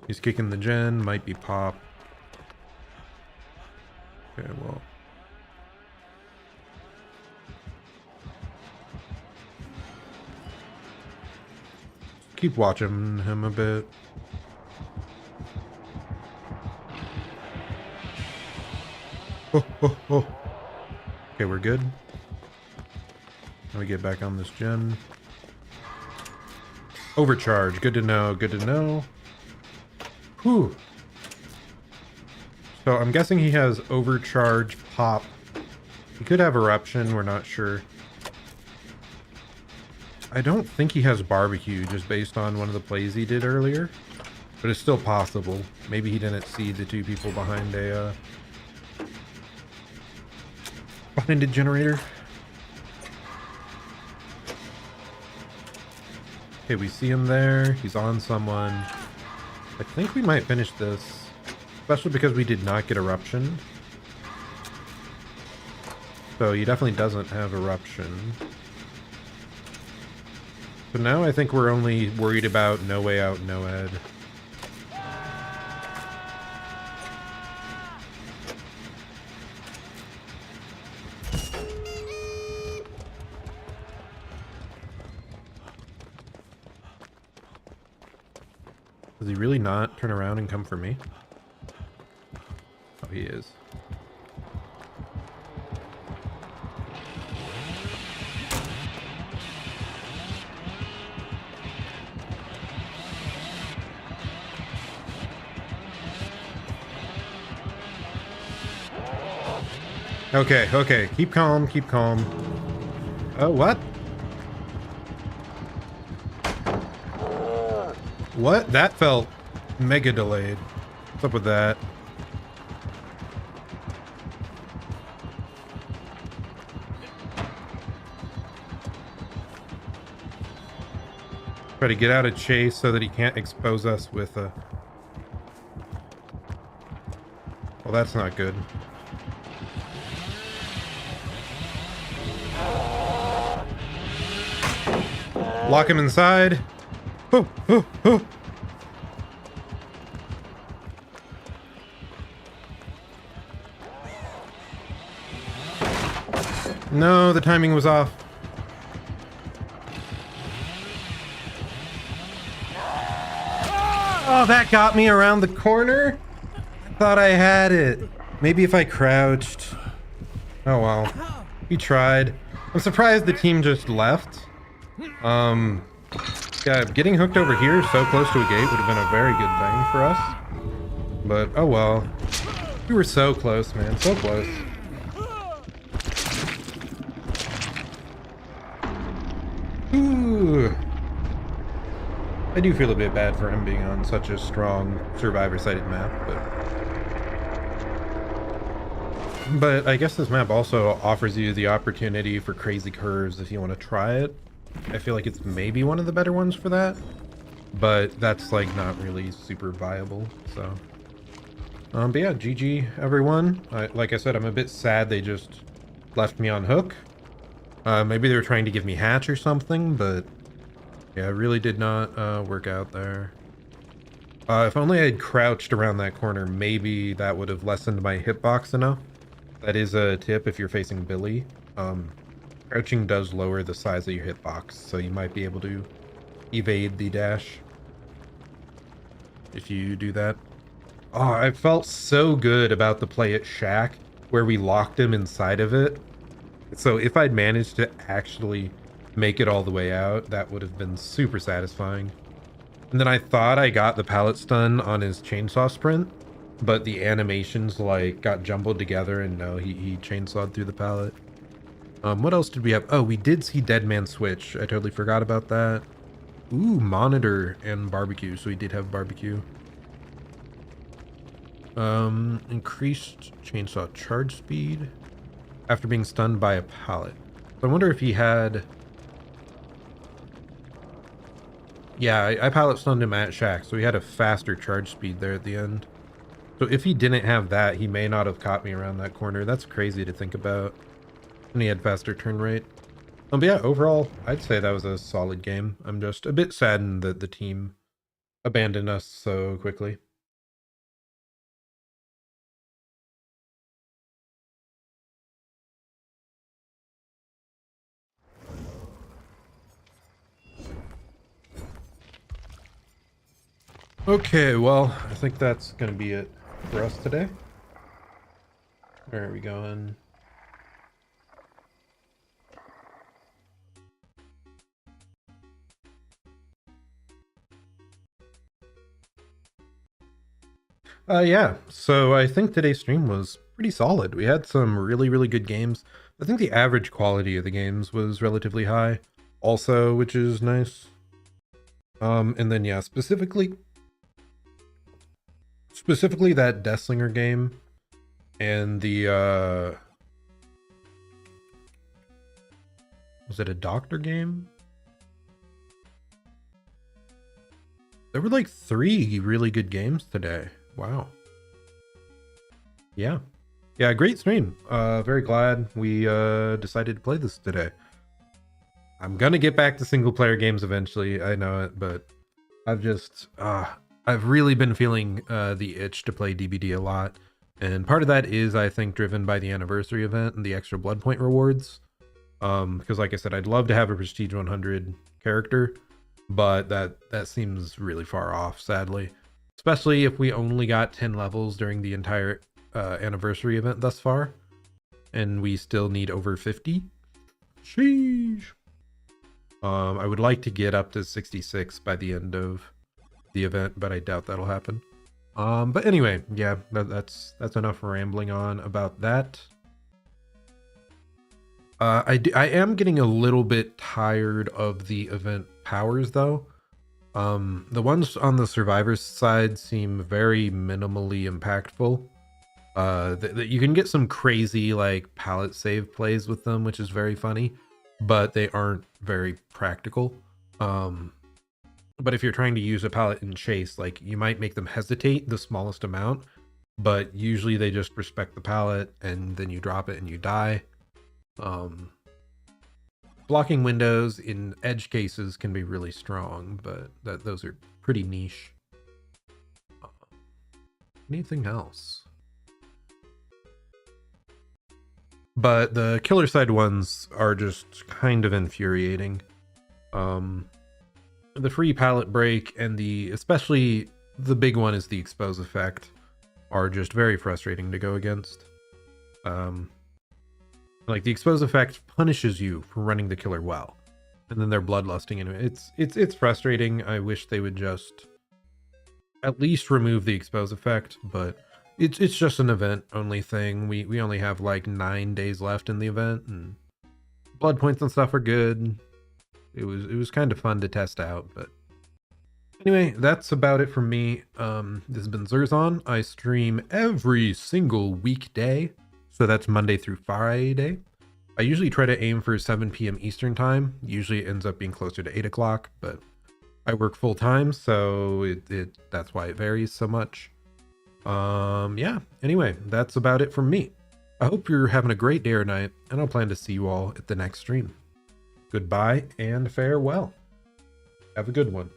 He's kicking the gen. Might be pop. Okay, well... keep watching him a bit. Oh, oh, oh. Okay, we're good. Let me get back on this gen. Overcharge. Good to know. Good to know. Whew. So I'm guessing he has overcharge, pop. He could have eruption. We're not sure. I don't think he has barbecue, just based on one of the plays he did earlier. But it's still possible. Maybe he didn't see the two people behind a generator. Okay, we see him there. He's on someone. I think we might finish this. Especially because we did not get eruption. So he definitely doesn't have eruption. So now I think we're only worried about no way out, no ed. Does he really not turn around and come for me? Oh, he is. Okay, okay. Keep calm, keep calm. Oh, what? What? That felt mega delayed. What's up with that? Try to get out of chase so that he can't expose us with a... Well, that's not good. Lock him inside. Oh, oh, oh. No, the timing was off. Oh, that got me around the corner. Thought I had it. Maybe if I crouched. Oh well. We tried. I'm surprised the team just left. Yeah, getting hooked over here so close to a gate would have been a very good thing for us. But oh well. We were so close, man. So close. Ooh. I do feel a bit bad for him being on such a strong survivor-sided map, but I guess this map also offers you the opportunity for crazy curves if you want to try it. I feel like it's maybe one of the better ones for that, but that's like not really super viable, so. But yeah, GG everyone. Like I said, I'm a bit sad they just left me on hook. Maybe they were trying to give me hatch or something, but yeah, it really did not work out there. If only I had crouched around that corner, maybe that would have lessened my hitbox enough. That is a tip if you're facing Billy. Crouching does lower the size of your hitbox, so you might be able to evade the dash if you do that. Oh, I felt so good about the play at Shack where we locked him inside of it. So if I'd managed to actually make it all the way out, that would have been super satisfying. And then I thought I got the pallet stun on his chainsaw sprint, but the animations like got jumbled together and no, he chainsawed through the pallet. What else did we have? Oh, we did see Dead Man Switch. I totally forgot about that. Ooh, monitor and barbecue. So we did have barbecue. Increased chainsaw charge speed after being stunned by a pallet. So I wonder if he had... Yeah, I pallet stunned him at Shack, so he had a faster charge speed there at the end. So if he didn't have that, he may not have caught me around that corner. That's crazy to think about. And he had faster turn rate. But yeah, overall, I'd say that was a solid game. I'm just a bit saddened that the team abandoned us so quickly. Okay, well, I think that's going to be it for us today. Where are we going? Yeah, so I think today's stream was pretty solid. We had some really, really good games. I think the average quality of the games was relatively high also, which is nice. And then yeah, specifically that Deathslinger game and the was it a doctor game? There were like 3 really good games today. Wow. Yeah. Yeah, great stream. Very glad we decided to play this today. I'm gonna get back to single player games eventually, I know it, but I've just I've really been feeling the itch to play DBD a lot. And part of that is, I think, driven by the anniversary event and the extra blood point rewards. Because like I said, I'd love to have a Prestige 100 character, but that seems really far off, sadly. Especially if we only got 10 levels during the entire anniversary event thus far. And we still need over 50. Sheesh. I would like to get up to 66 by the end of the event, but I doubt that'll happen. But anyway, yeah, that's enough rambling on about that. I am getting a little bit tired of the event powers though. The ones on the survivors side seem very minimally impactful. You can get some crazy like pallet save plays with them, which is very funny, but they aren't very practical. But if you're trying to use a pallet in chase, like you might make them hesitate the smallest amount, but usually they just respect the pallet and then you drop it and you die. Blocking windows in edge cases can be really strong, but those are pretty niche. Anything else? But the killer side ones are just kind of infuriating. The free pallet break and especially the big one is the expose effect. are just very frustrating to go against. Like the expose effect punishes you for running the killer well, and then they're bloodlusting into it. It's frustrating. I wish they would just at least remove the expose effect, but it's just an event only thing. We only have like 9 days left in the event, and blood points and stuff are good. It was kind of fun to test out, but anyway, that's about it from me. This has been Zerzon. I stream every single weekday, so that's Monday through Friday. I usually try to aim for 7 p.m. Eastern time. Usually it ends up being closer to 8 o'clock, but I work full time, so that's why it varies so much. Yeah, anyway, that's about it from me. I hope you're having a great day or night, and I'll plan to see you all at the next stream. Goodbye and farewell. Have a good one.